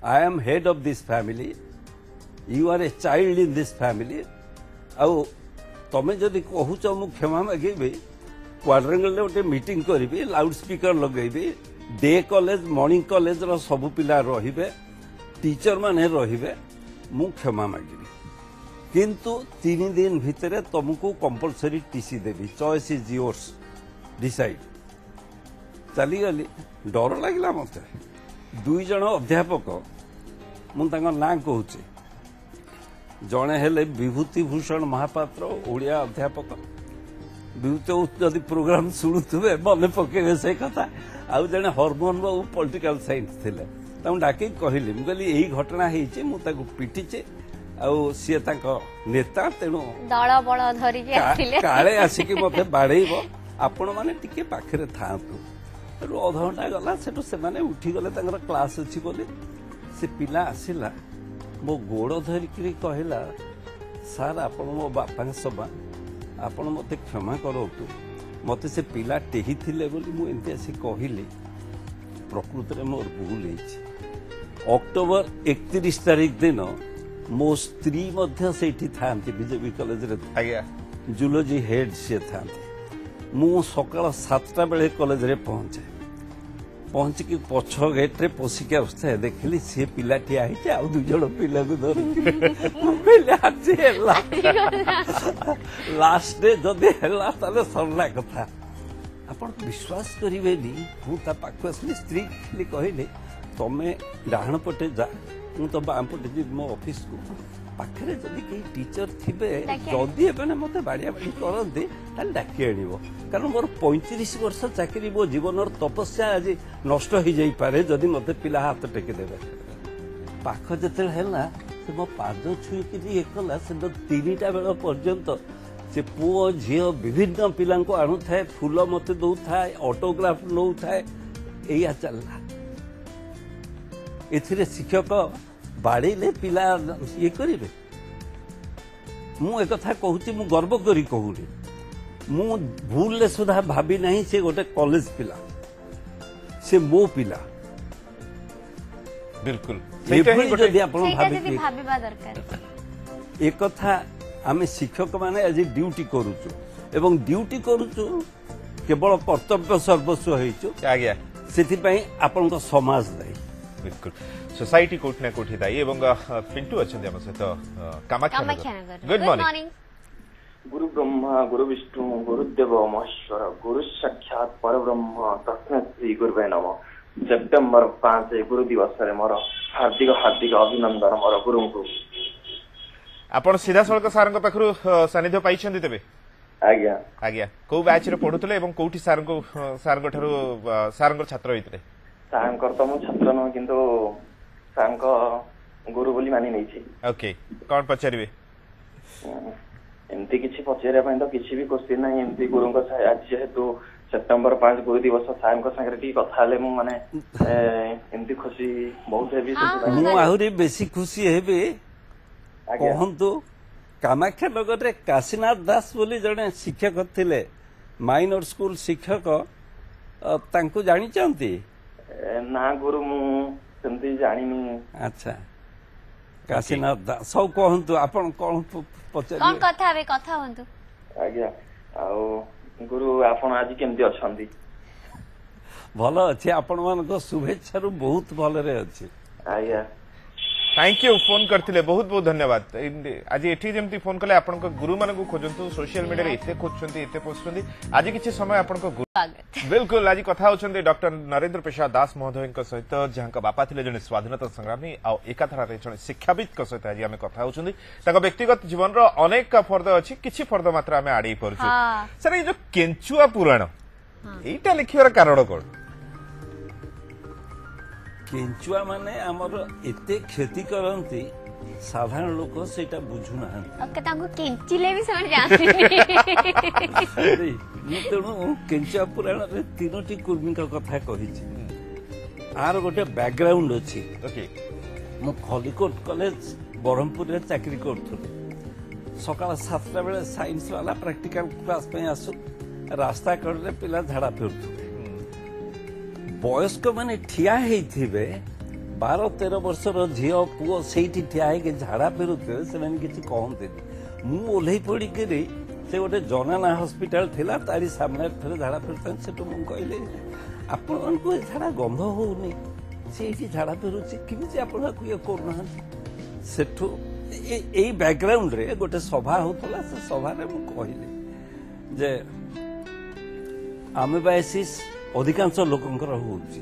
I am head of this family you are a child in this family आउ तमे जदि कहूच मु क्षमा मागेबे क्वाड्रेंगल गोटे मीटिंग करी लाउड स्पीकर लगेबी डे कॉलेज मॉर्निंग कॉलेज रो सबु पिला रहिबे टीचर माने रहिबे मु क्षमा मागिबी किंतु 3 दिन भितरे तुमको compulsory TC Devi choice is yours decide चली गली डर लागला मते दुई जन अध्यापक मु तांका ना कहूचे जड़े हेले विभूति भूषण महापात्र ओडिया अध्यापक विभूति जदि प्रोग्राम शुणुवे मन पकेबे से कथा आउ जने हरमोहन बाबू पॉलिटिकल साइंस थिले ताऊ डाकी कहली मु कहली एही घटना हेइचे मु ताको पिटिचे आउ सी नेता तेणु दल बल धरिके आसिले काले आसिकी मते बाड़ेइबो आपण माने टिके पाखरे थांतु अध घंटा गला सेटु से माने उठी गले तांकर क्लास अछि बोली से पिला आसिला मो गोड़ धरिकी कहला सार आपण मो बापा समान आपण मते क्षमा करतु मते से पिला टेही थिले बोली मु एंते आसी कहिली प्रकृति रे मोर भूल हेछि अक्टोबर 31 तारीख दिन मो स्त्री मध्य सेठी थांती बीजेपी कॉलेज रे आज्ञा जूलॉजी हेड से थांती मु सकाळ 7टा बेले कॉलेज रे पहुंची पछ गेट रे पशिके अवस्था देखली से पिला ठिया है आ दु जण पिला को धर लास्ट डे जदि हेला ताले सरला कथा आपण विश्वास करिवेनी मु ता पाखु असली स्त्री खाली कहले तमे डाहण पटे जा मु तो बाम पटे जी मो ऑफिस को पाखरे जदि के टीचर थिबे जदि एबने मते बाड़िया बाड़ी करंते ताल डाकी आनिबो कारण मोर 35 वर्ष चाकरी मो जीवनर तपस्या आज नष्ट हो जाई पारे जदि मते पिला हाथ टेके देबे पाख जते हैला से मो पाद छुई कि एकला से 3टा बेला पर्यंत से पुओ झियो विभिन्न पिला को आणु थाए फूल मते दउ थाए ऑटोग्राफ नउ थाए एया चलला एथिरे शिक्षक बाड़े पिला ये करेंगे मु एक कथा कहूँ मु गर्व करी कहूनी मु भूल सुधा भावी नहीं से गोटे कॉलेज पिला से मो पिला बिल्कुल जदि आप ସେଇଟା ଯଦି ଭାବିବା ଦରକାର एक कथा आम शिक्षक माने आज ड्यूटी करुचु एवं ड्यूटी करुचु केवल कर्तव्य सर्वस्व होइचु आज्ञा से आपण समाज दायी बिल्कुल सोसाइटी कोठी ना कोठी दायी एवं पिंटू अच्छे आम सहित कामाख्या कामाख्यानगर गुड मॉर्निंग गुरु ब्रह्मा गुरु विष्णु गुरुदेव महेश्वर गुरु साक्षात परब्रह्म तस्मै श्री गुरुवे नमः सेप्टेम्बर 5 गुरु दिवस रे मोर हार्दिक हार्दिक अभिनंदन मोर गुरु को आपण सीधा सड़क सार पाखु सानिध्य पाई तेबे आज्ञा आज्ञा को बैच रे पढुतले एवं कोठी सार ठारू सार छात्र होइतले सारंकर तो मु छात्र न किंतु सारंक गुरु बोली मानि नै छी ओके कोन पचारिबे एमती किसी पचारे तो किसी भी क्वेश्चन ना एमती गुरु आज जेहेतु सेप्टेम्बर 5 गुरु दिवस सार सागे कथा माने एमती खुशी बहुत हेबी मु आहुरी बेसी खुशी हेबी कहंतु कामाख्या नगर रे काशीनाथ दास बोली जड़े शिक्षक थिले माइनर स्कूल शिक्षक तांको जानि चंती ना गुरु मु सेमती जानिनी अच्छा काशीनाथ दास सब कहंतु आपण कोन पचार कोन कथा हवे कथा हंतु आज्ञा आउ गुरु आपण आज केमती अछंती भलो अछि आपण मान को शुभेच्छा रु बहुत भलो रे अछि आज्ञा थैंक यू फोन करथिले बहुत बहुत धन्यवाद आज एठी जेमती फोन कले आपन को गुरु मान को खोजंतु सोशल मीडिया रे एते खोजछंती एते पोस्टछंती आज किछि समय आपन को बिल्कुल आज कथा होछंती डॉक्टर नरेंद्र प्रसाद दास महोदय को सहित जहां बापा थिले जने स्वाधीनता संग्रामी आ एकाथरा रे जने शिक्षाविद को सहित आज हम कथा होछंती ताको व्यक्तिगत जीवन रो अनेक फर्द अछि किछि फर्द मात्रा हमें आडी परछु सर ये जो केंचुआ पुराण एटा लिखिवर कारण कोन केंचुआ माने हमर एते क्षति करंती साधारण लोक सेटा बुझु ना ओके तांको केंचिले भी समझ जानी तेणु केंचुआ पुराण रे तीनोटी कुर्मी का कथा कहिछि आर गोटे बैकग्राउंड अछि ओके मु खलिकोट कॉलेज बरहमपुर रे चाकरी करथुले सकाळ 7टा बेले साइंस वाला प्रैक्टिकल क्लास पे आसु रास्ता कड़े पिला झाड़ा फेरथुले वयस्क माने ठिया हेइथिबे 12-13 वर्षर झील पुओ सेठी ठिया हे झाड़ा फेरुथे से किसी कहते मु ओल्है पड़ी से गोटे जनाना हॉस्पिटल थिला तारी सामने थे झाड़ा फेरुता से कहले आपण को झाड़ा गंध होनी से झाड़ा फेरुची किमिति आपण ये करना सेठू ए बैकग्राउंड रे गोटे सभा होतला से सभा रे मु कहले जे अमेबाइसिस अधिकांश लोकंकर होउची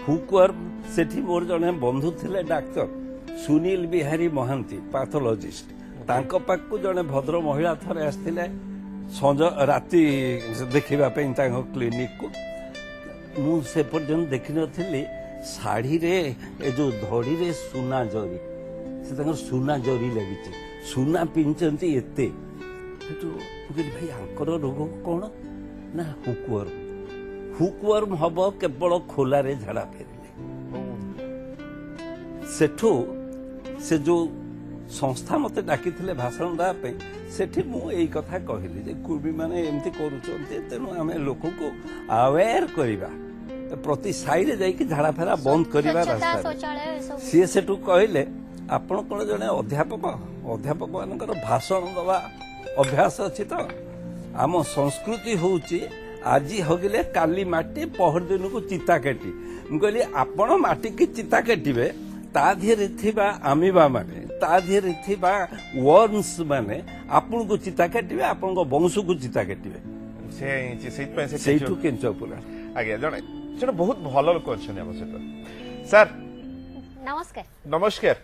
हुकवर्म सेठी मोर जने बंधु थिले डॉक्टर सुनील बिहारी महांती पैथोलॉजिस्ट तांको पाक को जने भद्र महिला थरे आस्थिले संज राती देखिबा पे तांको क्लिनिक को मु से पर्यंत देखि नथिली साड़ी रे ए जो धड़ी रे सुना जरी से तांको सुना जरी लागिची सुना पिंचंती एते तो भाई आंकर रोग कोन ना हुकवर्म हुकवर्म हबो केवल खोला रे झाड़ा फेरिले सेठू से जो संस्था मते डाकी थिले भाषण दा पे सेठी मु एई कथा कहली जे कुर्मी माने एमती करूचंते तेनु हमें लोक को अवेयर करिबा प्रति साई रे जाई कि झाड़ा फेरा बंद करिबा रास्ता सी सेठू कहले आपण कोन जने अध्यापक मानकर भाषण दवा अभ्यास अछि तो आम संस्कृति होउची आज हगिले काली माटी पहर दिन को चिता काटी कहली आपण माटी की चिता काटिबे ता धीरे थिबा आमीबा माने ता धीरे थिबा वर्म्स माने आपण को चिता काटिबे आपण को वंश को चिता काटिबे सेठू केंचुआ पुराण आज्ञा जने बहुत भल लोक अच्छे हम सहित सर नमस्कार नमस्कार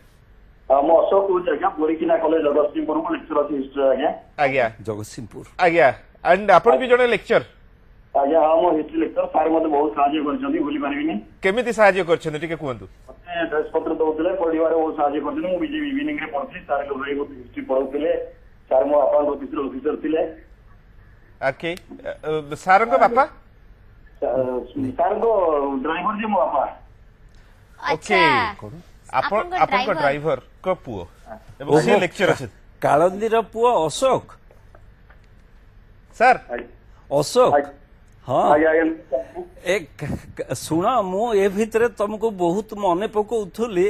म अशोक कौच आज्ञा बोरीकिना कॉलेज जगतसिंहपुर में लेक्चर अछि हिस्ट्री आज्ञा आज्ञा जगतसिंहपुर आज्ञा एंड आपण भी जने लेक्चर आज्ञा हाँ मो हिस्ट्री लेक्चर सार मते बहुत सहाय्य करछन्ती भूली पारिबिनी केमिति सहाय्य करछन्ती टिके कहंतु मते ड्रेस पत्र दउतले पढिबारे बहुत सहाय्य करछन्ती मु बीजे इवनिंग रे पढछि सार को भाई बहुत हिस्ट्री पढौतले सार मो आपन ऑफिसर ऑफिसर थिले ओके सार को बापा सार को ड्राइवर जे मो बापा अच्छा ଆପଣଙ୍କ ଡ୍ରାଇଭର କ ପୁଅ ଏବଂ ସେ ଲେକ୍ଚର ଅଛନ୍ତି କାଳନ୍ଦୀର ପୁଅ ଅଶୋକ ସାର୍ ଅଶୋକ ହଁ ଆଜ୍ଞା ଆଜ୍ଞା ଶୁଣ ମୁଁ ଏ ଭିତରେ ତମକୁ ବହୁତ ମନେ ପକଉଥିଲି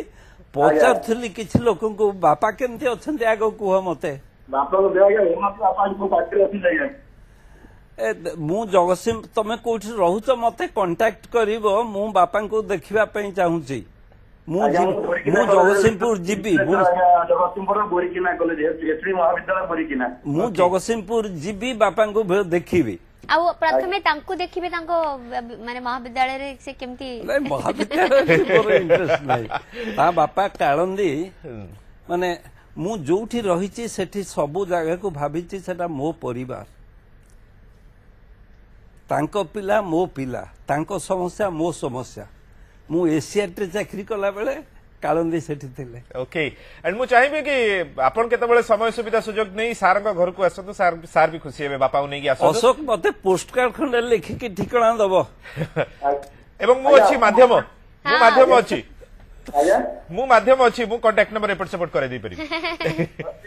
ପଚାରୁଥିଲି କିଛି ଲୋକଙ୍କୁ ବାପା କେମିତି ଅଛନ୍ତି ଆଗ କୁହ ମତେ ବାପାଙ୍କ ଦେହ ଆଜ୍ଞା ଭଲନଥିଲା ବାପା ଆଜି ମୋ ପାଖରେ ଅଛନ୍ତି ଆଜ୍ଞା ମୁଁ ଜଗତସିଂହ ତମେ କୋଉଠି ରହୁଛ ମତେ କଣ୍ଟାକ୍ଟ କରିବ ମୁଁ ବାପାଙ୍କୁ ଦେଖିବା ପାଇଁ ଚାହୁଁଛି ମୁଁ ଜଗତସିଂହପୁର ଯିବି ଜଗତସିଂହପୁର ବୋରିକିନା କଲେଜ ଏଚଡି ମହାବିଦ୍ୟାଳୟ ବୋରିକିନା ମୁଁ ଜଗତସିଂହପୁର ଯିବି ବାପାଙ୍କୁ ଦେଖିବି ଆଉ ପ୍ରଥମେ ତାଙ୍କୁ ଦେଖିବେ ତାଙ୍କ ମାନେ ମହାବିଦ୍ୟାଳୟରେ ସେ କେମିତି ମହାବିଦ୍ୟାଳୟରେ ମୋର ଇଣ୍ଟରେଷ୍ଟ ନାହିଁ ତା ବାପା କାଳନ୍ଦୀ ମାନେ ମୁଁ ଯୋଉଠି ରହିଛି ସେଠି ସବୁ ଜାଗାକୁ ଭାବିଛି ସେଟା ମୋ ପରିବାର ତାଙ୍କ ପିଲା ମୋ ପିଲା ତାଙ୍କ ସମସ୍ୟା ମୋ ସମସ୍ୟା ମୁଁ ଏସିଆଟ୍ରେ ଚାକିରି କଲା ବେଳେ କାଳନ୍ଦୀ ସେଠି ଥିଲେ ओके एंड मु चाहिबे कि आपण केतबेले समय सुविधा सुयोग नै सार को घर को आसतो सार भी खुशी हेबे बापा नै कि आसतो अशोक मते पोस्ट कार्ड खंडे लिखि कि ठिकाना दबो एवं मु अछि माध्यम मु माध्यम अछि मु माध्यम अछि मु कांटेक्ट नंबर एपट सपोर्ट करे दी परि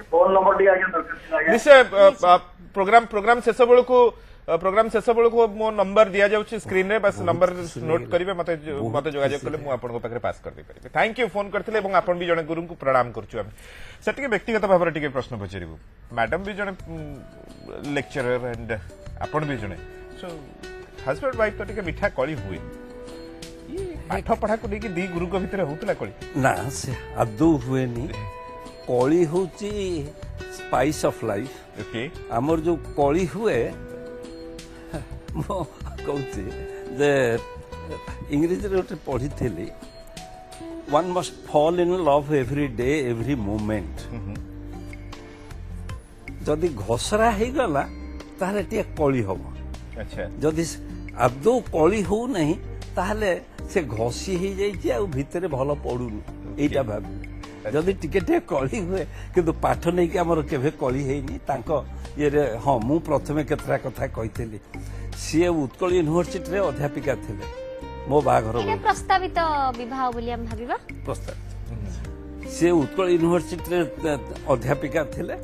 फोन नंबर डी आगे दरकार आगे निश्चय प्रोग्राम शेष बेलू को मो नंबर दिया जाउछि स्क्रीन रे बस नंबर नोट करिवे मते जोगाजोग कले मु आपन को पाखरे पास कर दे परिबे थैंक यू फोन करथिले एवं आपन भी जने गुरु को प्रणाम करछु हम सेटिके व्यक्तिगत भाव रे टिके प्रश्न पचरिबु मैडम भी जने लेक्चरर एंड आपन भी जने सो हस्बैंड वाइफ तो टिके मिठा कली हुए पाठ पढ़ा को देखि दी गुरु को भीतर होतला कली ना से आदौ हुए नी कली होची स्पाइस ऑफ लाइफ ओके हमर जो कली हुए मो कहूँ जे इंग्रेजी गोटे पढ़ी थी one must fall in love every day every moment जदि घसरा हो गला ताहले टिके कली हम अच्छा जदि आदौ कली हो नहीं ताहले से घसी हो जाइए आ भितर भल पड़ुनी एटा भाभी जदि टिके टिके कली हुए किंतु पाठ नहीं कि हमर केभे कली हेनी तांको ये हाँ मु प्रथमे केतरा कथा कहितली सी उत्कल यूनिवर्सिटी रे अध्यापिका थिले मो बाघर प्रस्तावित विवाह बोली हम भाबिबा प्रस्ताव सी उत्कल यूनिवर्सिटी रे अध्यापिका थिले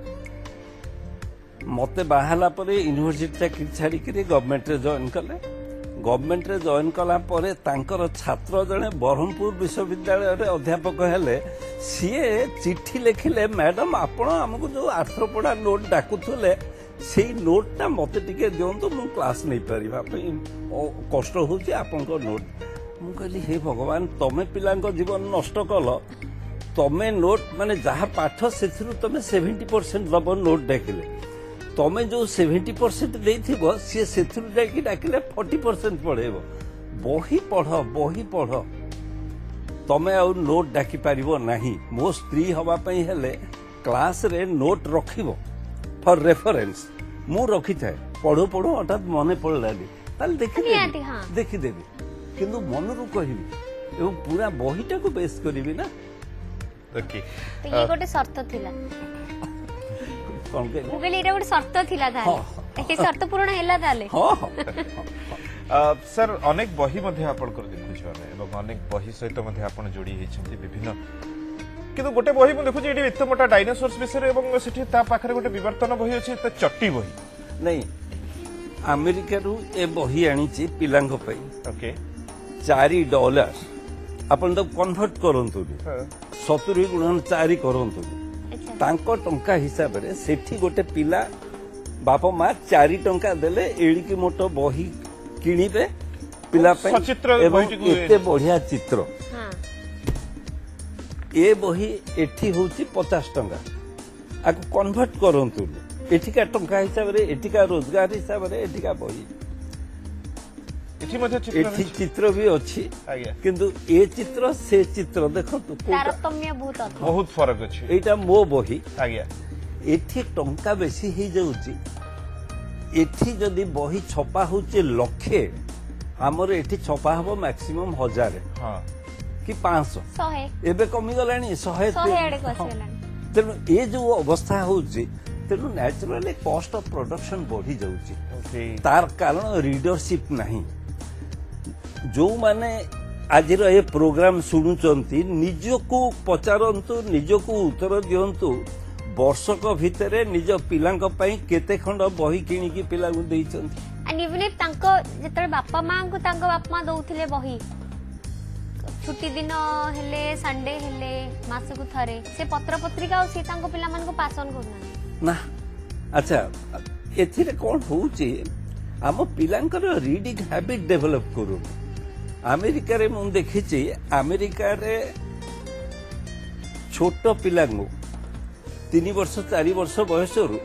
मते बाहाला परे यूनिवर्सिटी चाकरी छाड़ी करी गवर्नमेंट रे जॉइन कले गवर्नमेंट रे जॉइन कला परे तांकर छात्र जने बरहमपुर विश्वविद्यालय रे अध्यापक हेले सी चिट्ठी लिखिले मैडम आपण हमको जो आर्थपड़ा नोट डाकुथले से नोटा मत टिके दिंतु मु क्लास नहीं पारि कष्ट होची आपनको नोट मु कहली हे भगवान तमे पिलांको जीवन नष्ट कल तमे नोट माने जहा पाठ सेथिरु तमे 70% दब नोट डाकिले तमे जो 70% देथिबो से सेथिरु डाकी डाकिले 40% पढेबो बही पढ़ तमे आ नोट डाकी पारिबो नाही मो स्त्री हवा पई हेले क्लास रे नोट रखिबो फॉर रेफरेंस मु रखी थाए पढ़ो हठात मन पड़लानी देखिदेवी किंतु मनरू कहबी एवं पूरा बहीटा को बेस करी ना ओके तो ये गोटे शर्त थिला कोन के मु कहली एटा गोटे शर्त थिला ताले ए शर्त पूर्ण हैला ताले हां सर अनेक बही मध्ये आपण कर देखुछु आमे एवं अनेक बही सहित मध्ये आपण जोड़ी हेछन्ती विभिन्न किंतु गोटे बही मु देखुछि एटी एते मोटा डायनासोर्स विषय एवं सेठी ता पाखरे गोटे विवर्तन बही अछि त चट्टी बही नहीं अमेरिका रु ए बही आनीछि पिलांको पई ओके $4 आपण तो कन्वर्ट करंतु 70 गुणन 4 करंतु तांको टंका हिसाब रे सेठी गोटे पिला बापा मां 4 टंका देले एळिकी मोटो बही किनिबे पिला पे एते बढ़िया चित्र ए बही एठी होची 50 टंका आको कन्वर्ट करंतु एठिका टंका हिसाब रे एठिका रोजगार हिसाब रे एठिका बही एठी चित्र भी अछि किंतु ए चित्र से चित्र देखो तारतम्य बहुत फरक अछि एटा मो बही आज्ञा एठी टंका बेसी ही जाउची एठी जदी बही छपा होचे लक्षे हमर एठी छपा हबो मैक्सिमम 1000 हां कि 500 100 एबे कमी गलानी 100 एडे कसिलानी तेनु ए जो अवस्था होची तेनु नेचुरली कॉस्ट ऑफ प्रोडक्शन बढ़ी जाउची तार कारण रीडरशिप नहीं जो माने आज ये प्रोग्राम शुणुचंती निजको पचारंतु निजको उत्तर दियंतु वर्षक भितर निज पिलांक पई केते खंड बही किनिकी पिला को देइचंती एंड इवन इफ तांको जेतरे बापा मां को तांको बापा मां दउथिले बही छुट्टी दिन हेले संडे हेले मास को थरे से पत्र पत्रिका से तांको पिला मन को पासन करना ना अच्छा एथिरे कोन होउची आम पिलांकर रीडिंग हैबिट डेवलप करू अमेरिका रे मु देखिची अमेरिका रे छोट पिलांगो 3 वर्ष 4 वर्ष बयसरू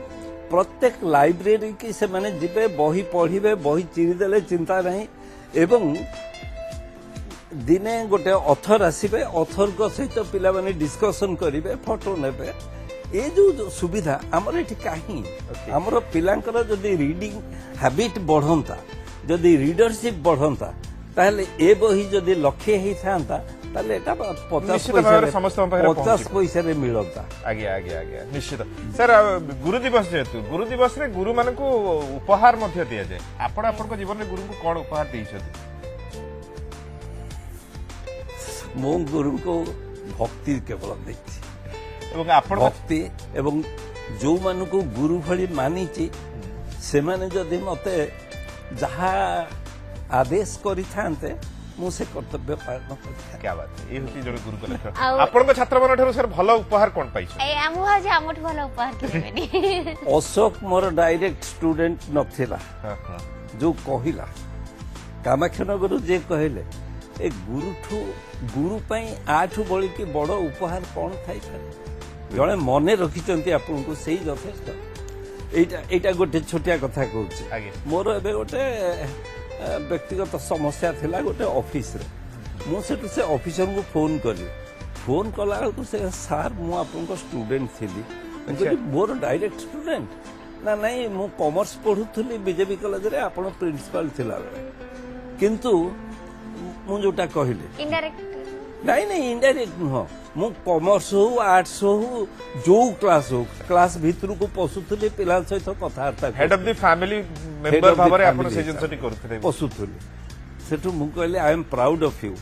प्रत्येक लाइब्रेरी की से माने जिबे बही पढ़िबे बही चिरी देले चिंता नहीं एवं दिने गोटे ऑथर आसीबे ऑथर को सहित पिला माने डिस्कशन करिवे फोटो नेबे ए जो सुविधा हमर एठी काहे हमर पिलांकर जदी रीडिंग हैबिट बढ़ंता जदी रीडरशिप बढ़ंता ताहले ए बही जदी लक्ष्य ही थांता ताले एटा 50 पैसा रे मिलता आगे आगे आगे निश्चित सर गुरु दिवस जेतु गुरु दिवस रे गुरु मान को उपहार मध्य दिया जाए आपण आपण को जीवन रे गुरु को कोन उपहार देई छथि मो गुरु को भक्ति केवल देछि एवं आपण भक्ति एवं जो मान को गुरु भली मानिछि से माने जदी मते जहा आदेश करि थांते मु से कर्तव्य पालन करथि क्या बात है ये होती जण गुरु को लक्ष्य आपण को छात्र मन ठरो सर भलो उपहार कोन पाइछ ए हमहु आज हमठ भलो उपहार केबेनी अशोक मोर डायरेक्ट स्टूडेंट नथिला जो कहिला कामाख्यनगर जे कहले ए गुरु पई आठु बळी की बड़ उपहार कोन थाई पारे जणे मने रखिचंती आपन को सही यथेष्ट एटा गोटे छोटिया कथा कहूची मोर एबे गोटे व्यक्तिगत समस्या थिला गोटे ऑफिस रे मु सेटु से ऑफिसर को फोन करी फोन कला को से सर मु आपन को स्टूडेंट थिली म्हणजे मोर डायरेक्ट स्टूडेंट ना नहीं मु कॉमर्स पढुथली बीजेपी कॉलेज रे आपन प्रिंसिपल थिला किंतु मु जोटा कहिले इनडायरेक्ट नहीं इनडायरेक्ट नुह मु कॉमर्स हो आर्ट्स हो जो क्लास भितर को पसुथले पिला सहित कथार्ता head of the family member भाबरे आपण से जिनसटी करथले पसुथले सेटु मु कहले I am proud of you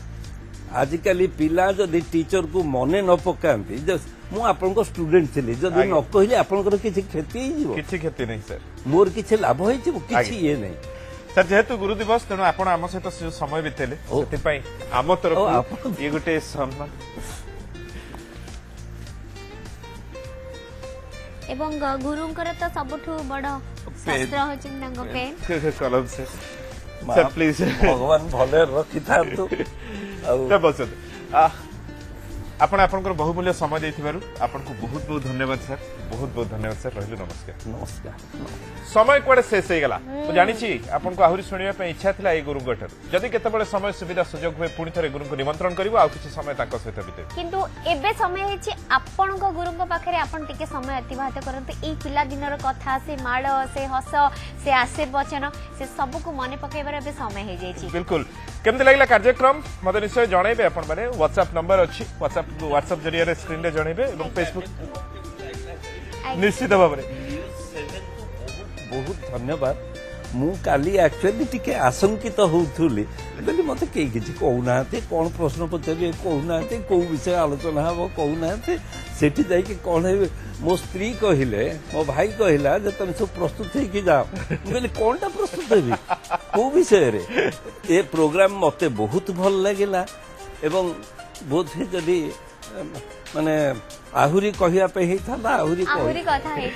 आजिकली पिला जदि टीचर को मने न पकांती मु आपन को स्टूडेंट थिली जदि न कहिले आपन को किछि क्षति ही जीवो किछि क्षति नहीं सर मोर किछि लाभ होई जीवो किछि ये नहीं सर जेहेतु गुरु दिवस तेणु आपण आम सहित समय बितेले सेति आम तरफ ये गोटे सम्मान एवं गुरुंकर तो सबठु बड़ शास्त्र होचिन तांको पेन कलम से सर प्लीज भगवान भले रखि थांतु आ बसत आपण आपनकर बहुमूल्य समय देथिबारु आपनको बहुत बहुत धन्यवाद सर बहुत धन्यवाद सर रहलु नमस्कार नमस्कार समय कोडे शेष हे गला तो जानि छी आपनको आहुरी सुनिया पे इच्छा थिला ए गुरुंगठर जदि केतेबेले समय सुविधा सुयोग होय पुनी थरे गुरुंको निमंत्रण करिवो आ किछि समय ताको सहित बिते किंतु एबे समय हेछि आपनको गुरुंको पाखरे आपन टिके समय अतिबाहित करंतु एई पिला दिनर कथा से माळ से हस से आशीर्वचन से सब को मने पकेबार एबे समय हे जायछि बिल्कुल केमते लागला कार्यक्रम मते निश्चय जणाइबे आपन माने WhatsApp नंबर अछि WhatsApp जरिया रे स्क्रीन रे जणाइबे एवं Facebook निश्चित भाव बहुत धन्यवाद मु काली एक्चुअली टिके आशंकित होउथुली बोली मते के किछि कहउनाते कोन प्रश्न पचारि कहउनाते को विषय आलोचना हबो कहउनाते सेठी जाई कि कोन हे मो स्त्री कहिले मो भाई कहिला जे तने सब प्रस्तुत हे कि जाओ बोली कोनटा प्रस्तुत हेबी को विषय रे ए प्रोग्राम मते बहुत भल लागिला एवं बोध जदी माने आहुरी कहिया पे ही था आहुरी कथा हे